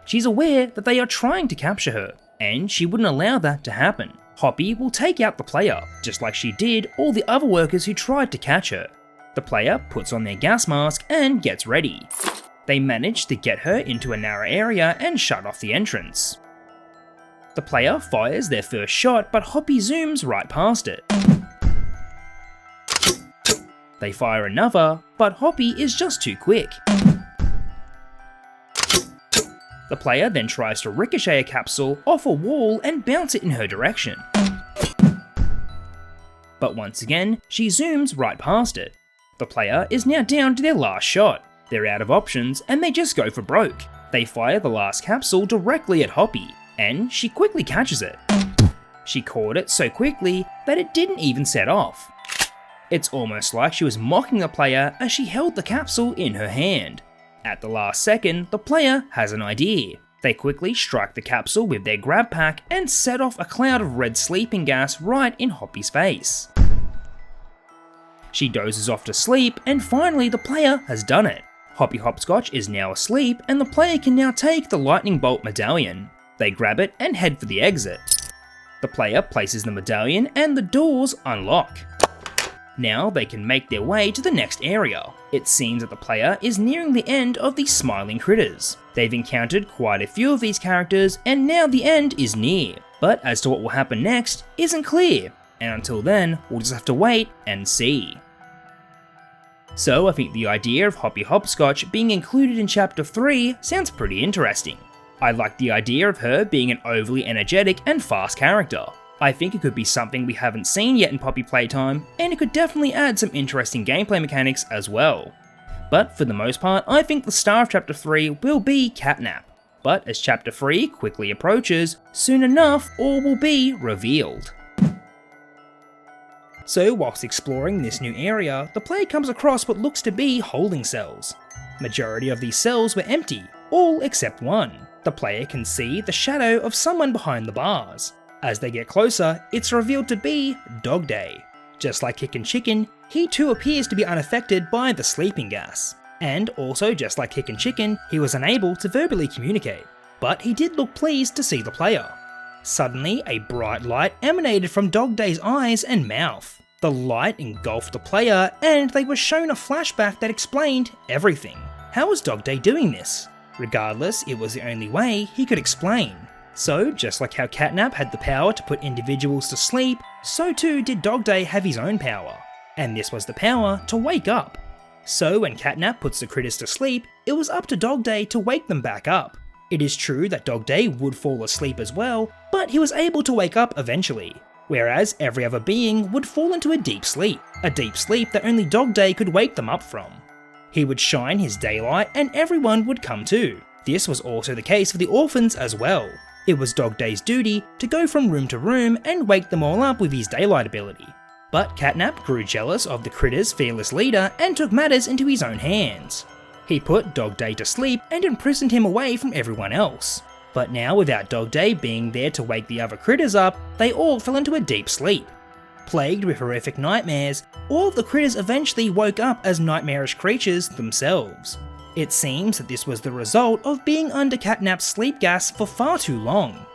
She's aware that they are trying to capture her, and she wouldn't allow that to happen. Hoppy will take out the player, just like she did all the other workers who tried to catch her. The player puts on their gas mask and gets ready. They manage to get her into a narrow area and shut off the entrance. The player fires their first shot, but Hoppy zooms right past it. They fire another, but Hoppy is just too quick. The player then tries to ricochet a capsule off a wall and bounce it in her direction. But once again, she zooms right past it. The player is now down to their last shot. They're out of options and they just go for broke. They fire the last capsule directly at Hoppy, and she quickly catches it. She caught it so quickly that it didn't even set off. It's almost like she was mocking the player as she held the capsule in her hand. At the last second, the player has an idea. They quickly strike the capsule with their GrabPack and set off a cloud of red sleeping gas right in Hoppy's face. She dozes off to sleep, and finally the player has done it. Hoppy Hopscotch is now asleep, and the player can now take the lightning bolt medallion. They grab it and head for the exit. The player places the medallion and the doors unlock. Now they can make their way to the next area. It seems that the player is nearing the end of these smiling critters. They've encountered quite a few of these characters, and now the end is near. But as to what will happen next isn't clear, and until then, we'll just have to wait and see. So I think the idea of Hoppy Hopscotch being included in Chapter 3 sounds pretty interesting. I like the idea of her being an overly energetic and fast character. I think it could be something we haven't seen yet in Poppy Playtime, and it could definitely add some interesting gameplay mechanics as well. But for the most part, I think the star of Chapter 3 will be Catnap. But as Chapter 3 quickly approaches, soon enough all will be revealed. So whilst exploring this new area, the player comes across what looks to be holding cells. Majority of these cells were empty, all except one. The player can see the shadow of someone behind the bars. As they get closer, it's revealed to be Dogday. Just like Kickin Chicken, he too appears to be unaffected by the sleeping gas. And also just like Kickin Chicken, he was unable to verbally communicate, but he did look pleased to see the player. Suddenly, a bright light emanated from Dogday's eyes and mouth. The light engulfed the player, and they were shown a flashback that explained everything. How was Dogday doing this? Regardless, it was the only way he could explain. So, just like how Catnap had the power to put individuals to sleep, so too did Dogday have his own power. And this was the power to wake up. So when Catnap puts the critters to sleep, it was up to Dogday to wake them back up. It is true that Dogday would fall asleep as well, but he was able to wake up eventually. Whereas every other being would fall into a deep sleep that only Dogday could wake them up from. He would shine his daylight and everyone would come too. This was also the case for the orphans as well. It was Dogday's duty to go from room to room and wake them all up with his daylight ability. But Catnap grew jealous of the critter's fearless leader and took matters into his own hands. He put Dogday to sleep and imprisoned him away from everyone else. But now, without Dogday being there to wake the other critters up, they all fell into a deep sleep. Plagued with horrific nightmares, all of the critters eventually woke up as nightmarish creatures themselves. It seems that this was the result of being under Catnap's sleep gas for far too long.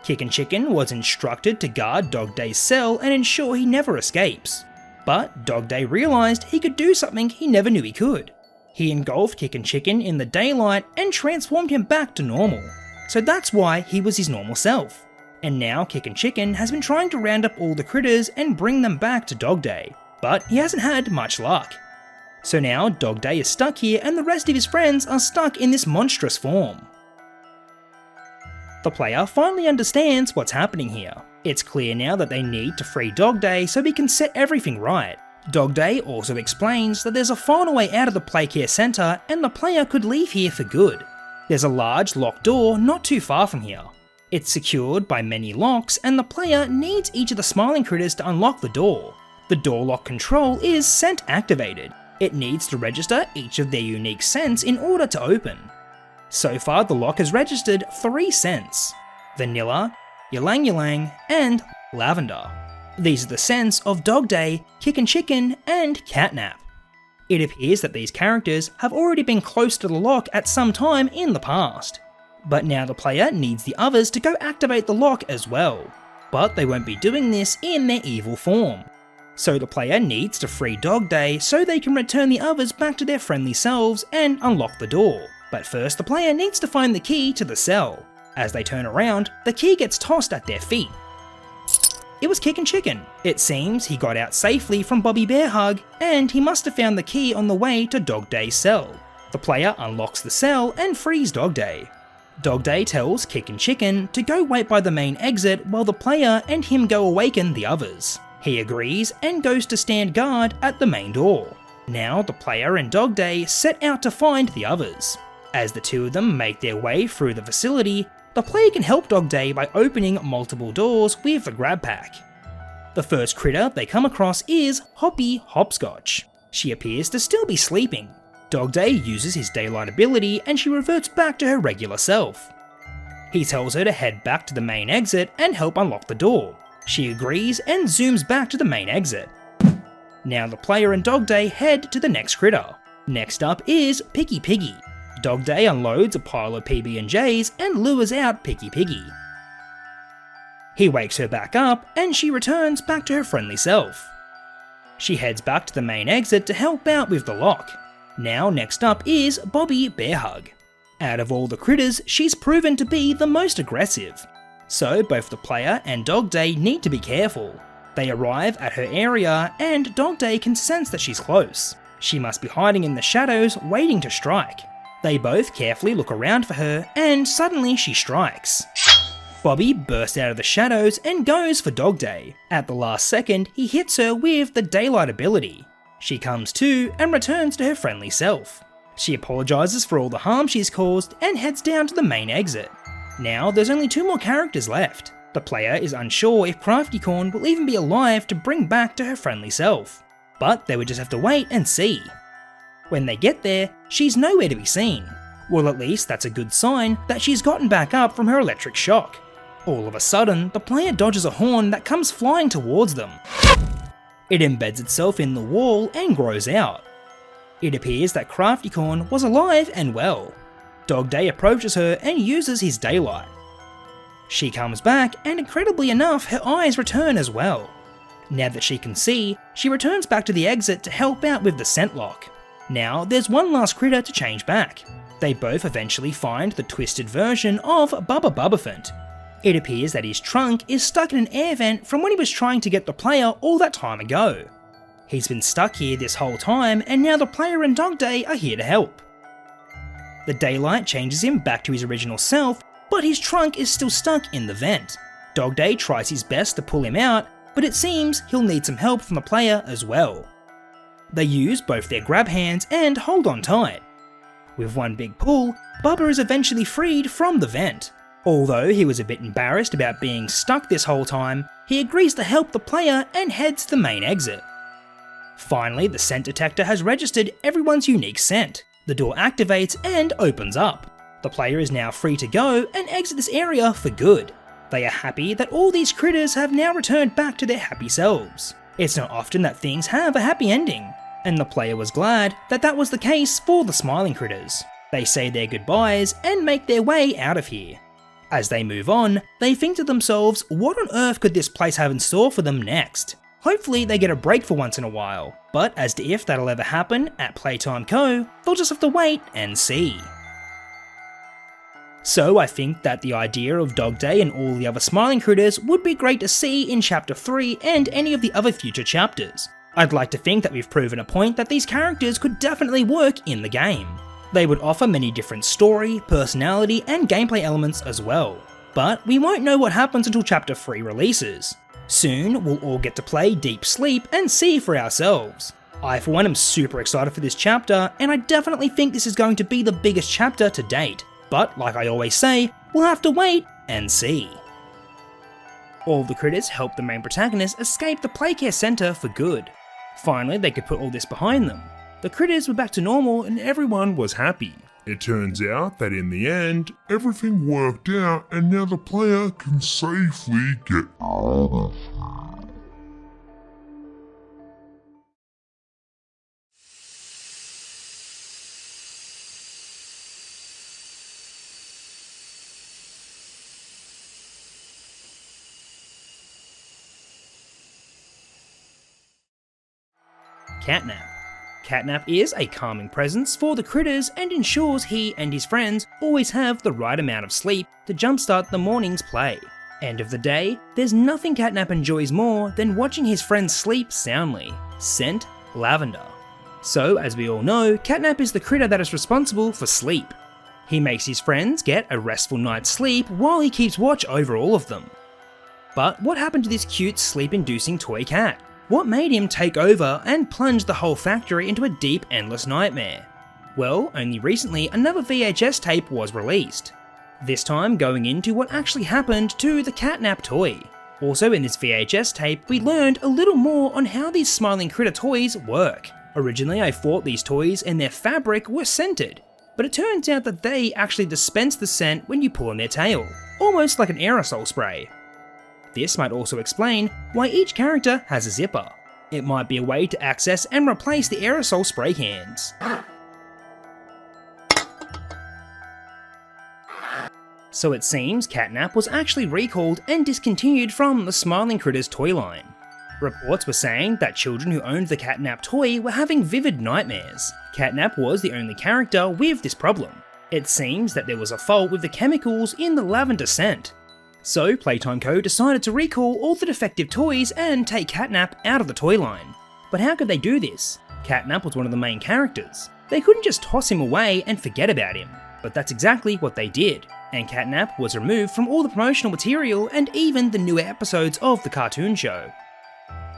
Kickin Chicken was instructed to guard Dogday's cell and ensure he never escapes. But Dogday realised he could do something he never knew he could. He engulfed Kickin Chicken in the daylight and transformed him back to normal. So that's why he was his normal self. And now Kickin Chicken has been trying to round up all the critters and bring them back to Dogday, but he hasn't had much luck. So now Dogday is stuck here and the rest of his friends are stuck in this monstrous form. The player finally understands what's happening here. It's clear now that they need to free Dogday so he can set everything right. Dogday also explains that there's a final way out of the Playcare Centre and the player could leave here for good. There's a large locked door not too far from here. It's secured by many locks and the player needs each of the smiling critters to unlock the door. The door lock control is scent activated. It needs to register each of their unique scents in order to open. So far the lock has registered 3 scents: vanilla, ylang ylang, and lavender. These are the scents of Dogday, Kickin Chicken, and Catnap. It appears that these characters have already been close to the lock at some time in the past. But now the player needs the others to go activate the lock as well. But they won't be doing this in their evil form. So the player needs to free Dogday so they can return the others back to their friendly selves and unlock the door. But first the player needs to find the key to the cell. As they turn around, the key gets tossed at their feet. It was Kickin Chicken. It seems he got out safely from Bobby Bearhug, and he must have found the key on the way to Dogday's cell. The player unlocks the cell and frees Dogday. Dogday tells Kickin Chicken to go wait by the main exit while the player and him go awaken the others. He agrees and goes to stand guard at the main door. Now the player and Dogday set out to find the others. As the two of them make their way through the facility, the player can help Dogday by opening multiple doors with the GrabPack. The first critter they come across is Hoppy Hopscotch. She appears to still be sleeping. Dogday uses his daylight ability and she reverts back to her regular self. He tells her to head back to the main exit and help unlock the door. She agrees and zooms back to the main exit. Now the player and Dogday head to the next critter. Next up is PickyPiggy. Dogday unloads a pile of PB&Js and lures out PickyPiggy. He wakes her back up and she returns back to her friendly self. She heads back to the main exit to help out with the lock. Now next up is Bobby Bearhug. Out of all the critters, she's proven to be the most aggressive. So both the player and Dogday need to be careful. They arrive at her area and Dogday can sense that she's close. She must be hiding in the shadows waiting to strike. They both carefully look around for her and suddenly she strikes. Bobby bursts out of the shadows and goes for Dogday. At the last second, he hits her with the daylight ability. She comes to and returns to her friendly self. She apologises for all the harm she's caused and heads down to the main exit. Now there's only 2 more characters left. The player is unsure if Craftycorn will even be alive to bring back to her friendly self. But they would just have to wait and see. When they get there, she's nowhere to be seen. Well, at least that's a good sign that she's gotten back up from her electric shock. All of a sudden, the player dodges a horn that comes flying towards them. It embeds itself in the wall and grows out. It appears that Craftycorn was alive and well. Dogday approaches her and uses his daylight. She comes back and incredibly enough, her eyes return as well. Now that she can see, she returns back to the exit to help out with the scent lock. Now there's one last critter to change back. They both eventually find the twisted version of Bubba Bubbaphant. It appears that his trunk is stuck in an air vent from when he was trying to get the player all that time ago. He's been stuck here this whole time and now the player and Dogday are here to help. The daylight changes him back to his original self, but his trunk is still stuck in the vent. Dogday tries his best to pull him out, but it seems he'll need some help from the player as well. They use both their grab hands and hold on tight. With one big pull, Bubba is eventually freed from the vent. Although he was a bit embarrassed about being stuck this whole time, he agrees to help the player and heads to the main exit. Finally, the scent detector has registered everyone's unique scent. The door activates and opens up. The player is now free to go and exit this area for good. They are happy that all these critters have now returned back to their happy selves. It's not often that things have a happy ending, and the player was glad that that was the case for the smiling critters. They say their goodbyes and make their way out of here. As they move on, they think to themselves, what on earth could this place have in store for them next? Hopefully they get a break for once in a while, but as to if that'll ever happen at Playtime Co, they'll just have to wait and see. So I think that the idea of Dogday and all the other smiling critters would be great to see in Chapter 3 and any of the other future chapters. I'd like to think that we've proven a point that these characters could definitely work in the game. They would offer many different story, personality and gameplay elements as well. But we won't know what happens until Chapter 3 releases. Soon we'll all get to play Deep Sleep and see for ourselves. I for one am super excited for this chapter, and I definitely think this is going to be the biggest chapter to date. But like I always say, we'll have to wait and see. All the critters help the main protagonist escape the Playcare Centre for good. Finally, they could put all this behind them. The critters were back to normal and everyone was happy. It turns out that in the end, everything worked out and now the player can safely get out of here. Catnap. Catnap is a calming presence for the critters and ensures he and his friends always have the right amount of sleep to jumpstart the morning's play. End of the day, there's nothing Catnap enjoys more than watching his friends sleep soundly. Scent lavender. So, as we all know, Catnap is the critter that is responsible for sleep. He makes his friends get a restful night's sleep while he keeps watch over all of them. But what happened to this cute sleep-inducing toy cat? What made him take over and plunge the whole factory into a deep, endless nightmare? Well, only recently another VHS tape was released. This time going into what actually happened to the Catnap toy. Also in this VHS tape, we learned a little more on how these smiling critter toys work. Originally I thought these toys and their fabric were scented, but it turns out that they actually dispense the scent when you pull on their tail, almost like an aerosol spray. This might also explain why each character has a zipper. It might be a way to access and replace the aerosol spray cans. So it seems Catnap was actually recalled and discontinued from the Smiling Critters toy line. Reports were saying that children who owned the Catnap toy were having vivid nightmares. Catnap was the only character with this problem. It seems that there was a fault with the chemicals in the lavender scent. So Playtime Co decided to recall all the defective toys and take Catnap out of the toy line. But how could they do this? Catnap was one of the main characters. They couldn't just toss him away and forget about him. But that's exactly what they did, and Catnap was removed from all the promotional material and even the newer episodes of the cartoon show.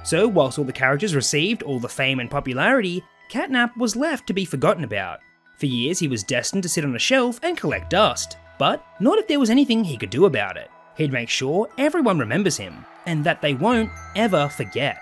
So whilst all the characters received all the fame and popularity, Catnap was left to be forgotten about. For years he was destined to sit on a shelf and collect dust, but not if there was anything he could do about it. He'd make sure everyone remembers him, and that they won't ever forget.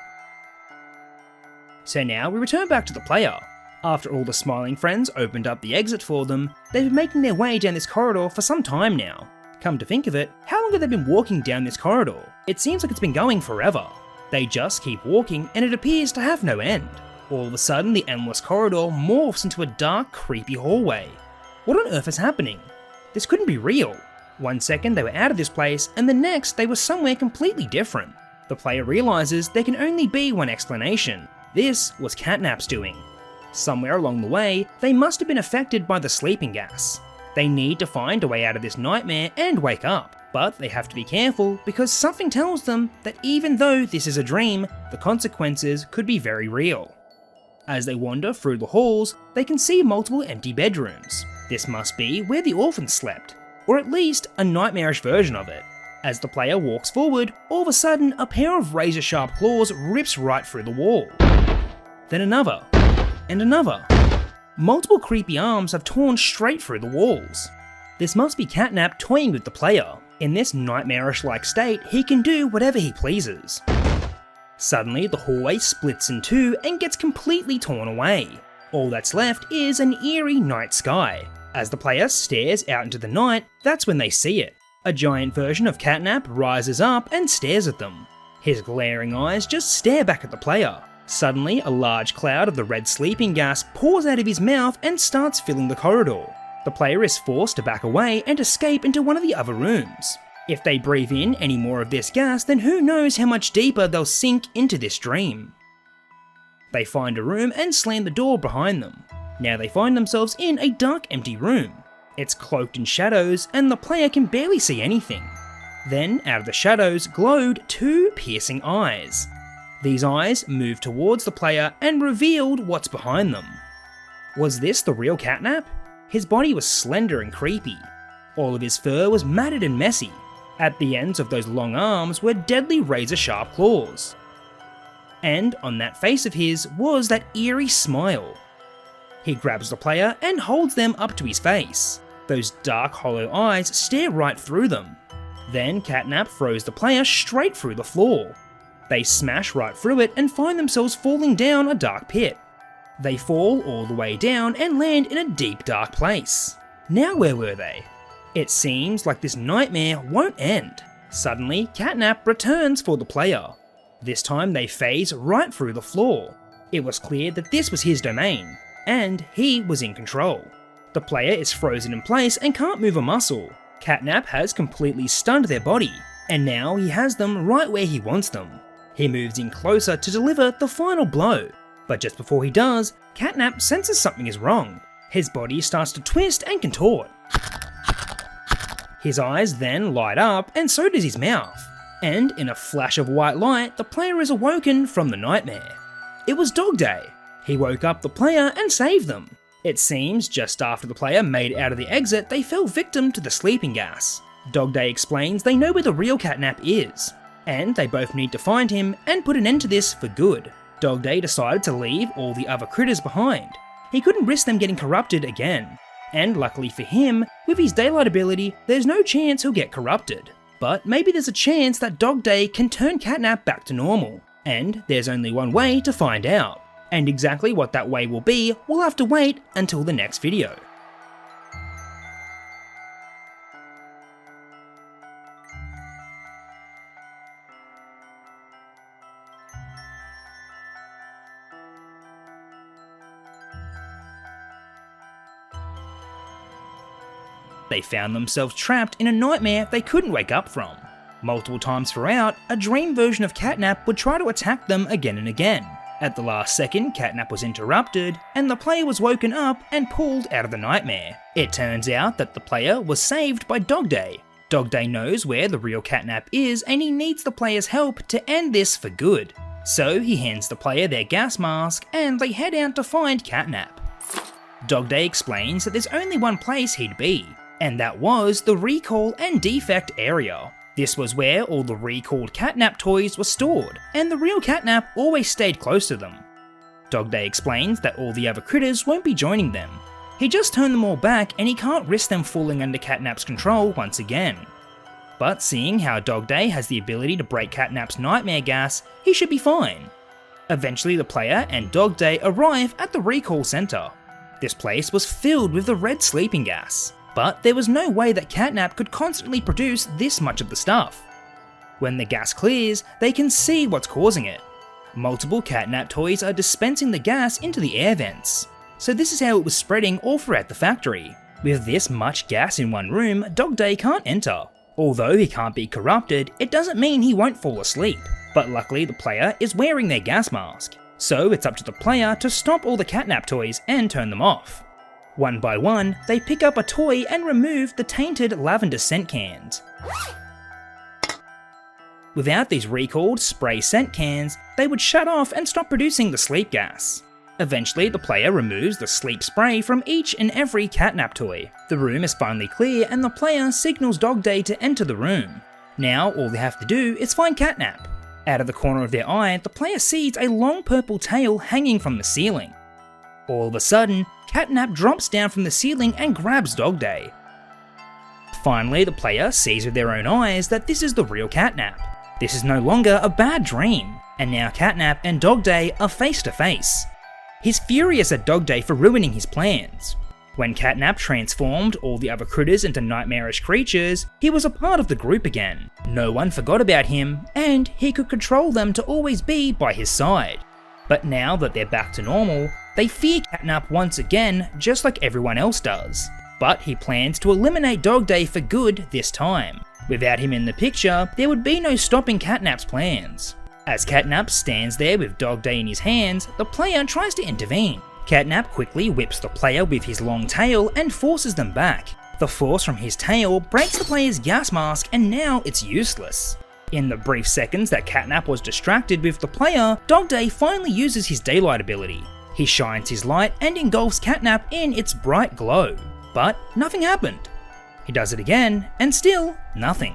So now we return back to the player. After all the smiling friends opened up the exit for them, they've been making their way down this corridor for some time now. Come to think of it, how long have they been walking down this corridor? It seems like it's been going forever. They just keep walking and it appears to have no end. All of a sudden the endless corridor morphs into a dark, creepy hallway. What on earth is happening? This couldn't be real. One second they were out of this place, and the next they were somewhere completely different. The player realises there can only be one explanation. This was Catnap's doing. Somewhere along the way, they must have been affected by the sleeping gas. They need to find a way out of this nightmare and wake up, but they have to be careful because something tells them that even though this is a dream, the consequences could be very real. As they wander through the halls, they can see multiple empty bedrooms. This must be where the orphans slept, or at least a nightmarish version of it. As the player walks forward, all of a sudden a pair of razor-sharp claws rips right through the wall. Then another, and another. Multiple creepy arms have torn straight through the walls. This must be Catnap toying with the player. In this nightmarish-like state, he can do whatever he pleases. Suddenly, the hallway splits in two and gets completely torn away. All that's left is an eerie night sky. As the player stares out into the night, that's when they see it. A giant version of Catnap rises up and stares at them. His glaring eyes just stare back at the player. Suddenly, a large cloud of the red sleeping gas pours out of his mouth and starts filling the corridor. The player is forced to back away and escape into one of the other rooms. If they breathe in any more of this gas, then who knows how much deeper they'll sink into this dream. They find a room and slam the door behind them. Now they find themselves in a dark, empty room. It's cloaked in shadows and the player can barely see anything. Then, out of the shadows, glowed two piercing eyes. These eyes moved towards the player and revealed what's behind them. Was this the real Catnap? His body was slender and creepy. All of his fur was matted and messy. At the ends of those long arms were deadly razor-sharp claws. And on that face of his was that eerie smile. He grabs the player and holds them up to his face. Those dark, hollow eyes stare right through them. Then Catnap throws the player straight through the floor. They smash right through it and find themselves falling down a dark pit. They fall all the way down and land in a deep, dark place. Now where were they? It seems like this nightmare won't end. Suddenly, Catnap returns for the player. This time they phase right through the floor. It was clear that this was his domain, and he was in control. The player is frozen in place and can't move a muscle. Catnap has completely stunned their body, and now he has them right where he wants them. He moves in closer to deliver the final blow, but just before he does, Catnap senses something is wrong. His body starts to twist and contort. His eyes then light up, and so does his mouth. And in a flash of white light, the player is awoken from the nightmare. It was Dogday. He woke up the player and saved them. It seems just after the player made it out of the exit, they fell victim to the sleeping gas. Dogday explains they know where the real Catnap is, and they both need to find him and put an end to this for good. Dogday decided to leave all the other critters behind. He couldn't risk them getting corrupted again. And luckily for him, with his daylight ability, there's no chance he'll get corrupted. But maybe there's a chance that Dogday can turn Catnap back to normal. And there's only one way to find out. And exactly what that way will be, we'll have to wait until the next video. They found themselves trapped in a nightmare they couldn't wake up from. Multiple times throughout, a dream version of Catnap would try to attack them again and again. At the last second, Catnap was interrupted, and the player was woken up and pulled out of the nightmare. It turns out that the player was saved by Dogday. Dogday knows where the real Catnap is, and he needs the player's help to end this for good. So he hands the player their gas mask, and they head out to find Catnap. Dogday explains that there's only one place he'd be, and that was the recall and defect area. This was where all the recalled Catnap toys were stored, and the real Catnap always stayed close to them. Dogday explains that all the other critters won't be joining them. He just turned them all back and he can't risk them falling under Catnap's control once again. But seeing how Dogday has the ability to break Catnap's nightmare gas, he should be fine. Eventually the player and Dogday arrive at the recall center. This place was filled with the red sleeping gas. But there was no way that Catnap could constantly produce this much of the stuff. When the gas clears, they can see what's causing it. Multiple Catnap toys are dispensing the gas into the air vents. So this is how it was spreading all throughout the factory. With this much gas in one room, Dogday can't enter. Although he can't be corrupted, it doesn't mean he won't fall asleep. But luckily the player is wearing their gas mask. So it's up to the player to stop all the Catnap toys and turn them off. One by one, they pick up a toy and remove the tainted lavender scent cans. Without these recalled spray scent cans, they would shut off and stop producing the sleep gas. Eventually, the player removes the sleep spray from each and every Catnap toy. The room is finally clear and the player signals Dogday to enter the room. Now, all they have to do is find Catnap. Out of the corner of their eye, the player sees a long purple tail hanging from the ceiling. All of a sudden, Catnap drops down from the ceiling and grabs Dogday. Finally, the player sees with their own eyes that this is the real Catnap. This is no longer a bad dream, and now Catnap and Dogday are face to face. He's furious at Dogday for ruining his plans. When Catnap transformed all the other critters into nightmarish creatures, he was a part of the group again. No one forgot about him, and he could control them to always be by his side. But now that they're back to normal, they fear Catnap once again, just like everyone else does. But he plans to eliminate Dogday for good this time. Without him in the picture, there would be no stopping Catnap's plans. As Catnap stands there with Dogday in his hands, the player tries to intervene. Catnap quickly whips the player with his long tail and forces them back. The force from his tail breaks the player's gas mask and now it's useless. In the brief seconds that Catnap was distracted with the player, Dogday finally uses his daylight ability. He shines his light and engulfs Catnap in its bright glow. But nothing happened. He does it again, and still nothing.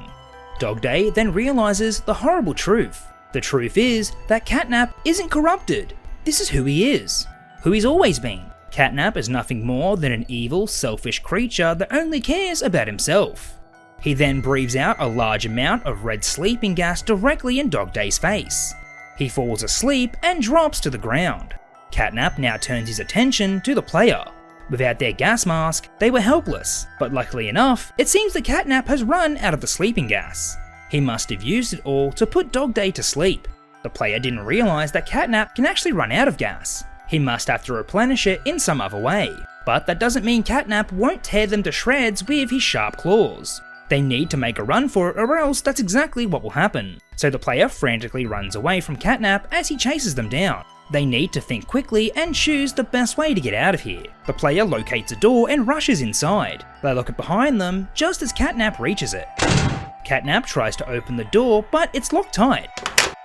Dogday then realizes the horrible truth. The truth is that Catnap isn't corrupted. This is who he is. Who he's always been. Catnap is nothing more than an evil, selfish creature that only cares about himself. He then breathes out a large amount of red sleeping gas directly in Dogday's face. He falls asleep and drops to the ground. Catnap now turns his attention to the player. Without their gas mask, they were helpless, but luckily enough, it seems that Catnap has run out of the sleeping gas. He must have used it all to put Dogday to sleep. The player didn't realise that Catnap can actually run out of gas. He must have to replenish it in some other way, but that doesn't mean Catnap won't tear them to shreds with his sharp claws. They need to make a run for it or else that's exactly what will happen. So the player frantically runs away from Catnap as he chases them down. They need to think quickly and choose the best way to get out of here. The player locates a door and rushes inside. They look behind them just as Catnap reaches it. Catnap tries to open the door, but it's locked tight.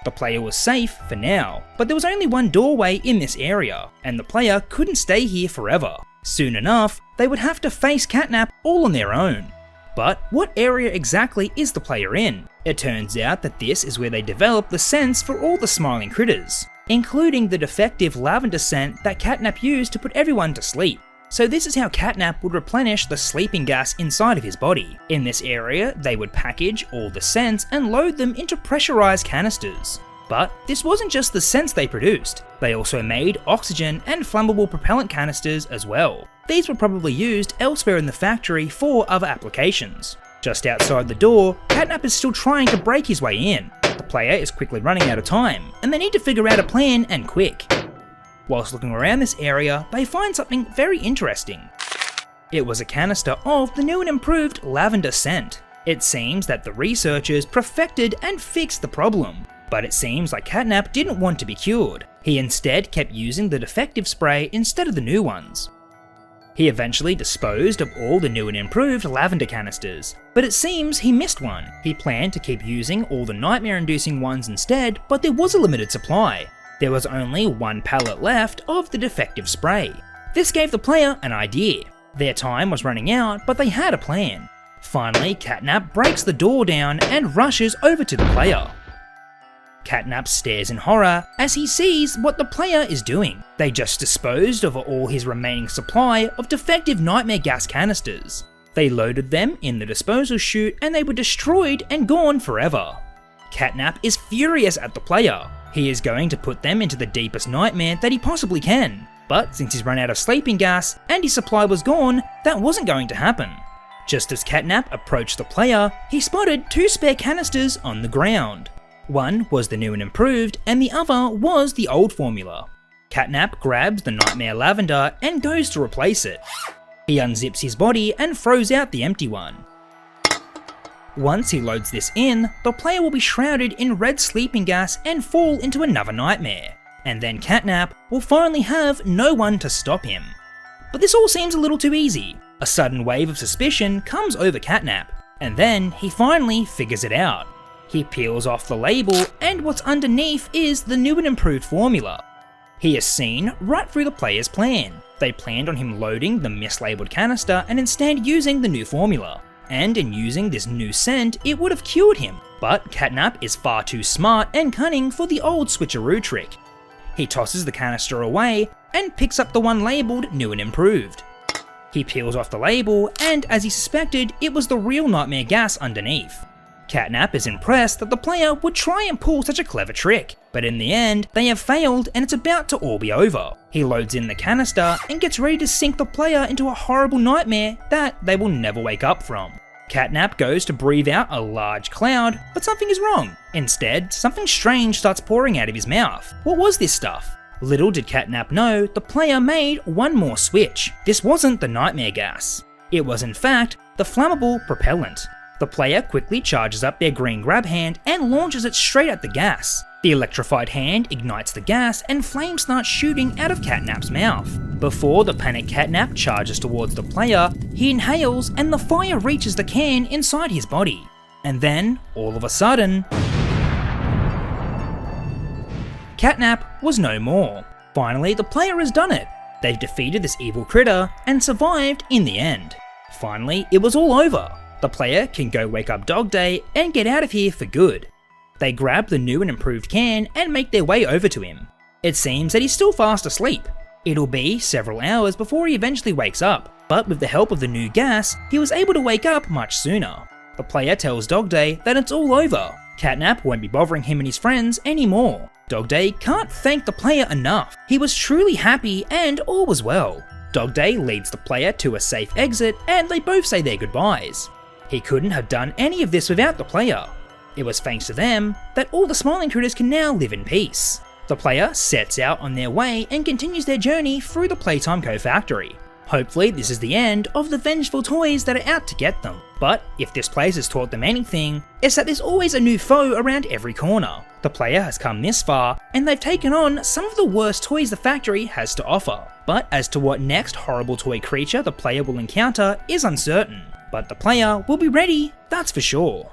The player was safe for now, but there was only one doorway in this area, and the player couldn't stay here forever. Soon enough, they would have to face Catnap all on their own. But what area exactly is the player in? It turns out that this is where they develop the scents for all the smiling critters, including the defective lavender scent that Catnap used to put everyone to sleep. So this is how Catnap would replenish the sleeping gas inside of his body. In this area, they would package all the scents and load them into pressurized canisters. But this wasn't just the scents they produced, they also made oxygen and flammable propellant canisters as well. These were probably used elsewhere in the factory for other applications. Just outside the door, Catnap is still trying to break his way in. The player is quickly running out of time, and they need to figure out a plan and quick. Whilst looking around this area, they find something very interesting. It was a canister of the new and improved lavender scent. It seems that the researchers perfected and fixed the problem, but it seems like Catnap didn't want to be cured. He instead kept using the defective spray instead of the new ones. He eventually disposed of all the new and improved lavender canisters, but it seems he missed one. He planned to keep using all the nightmare-inducing ones instead, but there was a limited supply. There was only one pallet left of the defective spray. This gave the player an idea. Their time was running out, but they had a plan. Finally, Catnap breaks the door down and rushes over to the player. Catnap stares in horror as he sees what the player is doing. They just disposed of all his remaining supply of defective nightmare gas canisters. They loaded them in the disposal chute and they were destroyed and gone forever. Catnap is furious at the player. He is going to put them into the deepest nightmare that he possibly can. But since he's run out of sleeping gas and his supply was gone, that wasn't going to happen. Just as Catnap approached the player, he spotted two spare canisters on the ground. One was the new and improved, and the other was the old formula. Catnap grabs the nightmare lavender and goes to replace it. He unzips his body and throws out the empty one. Once he loads this in, the player will be shrouded in red sleeping gas and fall into another nightmare. And then Catnap will finally have no one to stop him. But this all seems a little too easy. A sudden wave of suspicion comes over Catnap, and then he finally figures it out. He peels off the label, and what's underneath is the new and improved formula. He has seen right through the player's plan. They planned on him loading the mislabeled canister and instead using the new formula. And in using this new scent, it would have cured him. But Catnap is far too smart and cunning for the old switcheroo trick. He tosses the canister away and picks up the one labelled New and Improved. He peels off the label, and as he suspected, it was the real nightmare gas underneath. Catnap is impressed that the player would try and pull such a clever trick, but in the end, they have failed and it's about to all be over. He loads in the canister and gets ready to sink the player into a horrible nightmare that they will never wake up from. Catnap goes to breathe out a large cloud, but something is wrong. Instead, something strange starts pouring out of his mouth. What was this stuff? Little did Catnap know, the player made one more switch. This wasn't the nightmare gas. It was in fact the flammable propellant. The player quickly charges up their green grab hand and launches it straight at the gas. The electrified hand ignites the gas and flames start shooting out of Catnap's mouth. Before the panicked Catnap charges towards the player, he inhales and the fire reaches the can inside his body. And then, all of a sudden, Catnap was no more. Finally, the player has done it. They've defeated this evil critter and survived in the end. Finally, it was all over. The player can go wake up Dogday and get out of here for good. They grab the new and improved can and make their way over to him. It seems that he's still fast asleep. It'll be several hours before he eventually wakes up, but with the help of the new gas, he was able to wake up much sooner. The player tells Dogday that it's all over. Catnap won't be bothering him and his friends anymore. Dogday can't thank the player enough. He was truly happy and all was well. Dogday leads the player to a safe exit and they both say their goodbyes. He couldn't have done any of this without the player. It was thanks to them that all the smiling critters can now live in peace. The player sets out on their way and continues their journey through the Playtime Co-Factory. Hopefully this is the end of the vengeful toys that are out to get them. But if this place has taught them anything, it's that there's always a new foe around every corner. The player has come this far and they've taken on some of the worst toys the factory has to offer. But as to what next horrible toy creature the player will encounter is uncertain. But the player will be ready, that's for sure.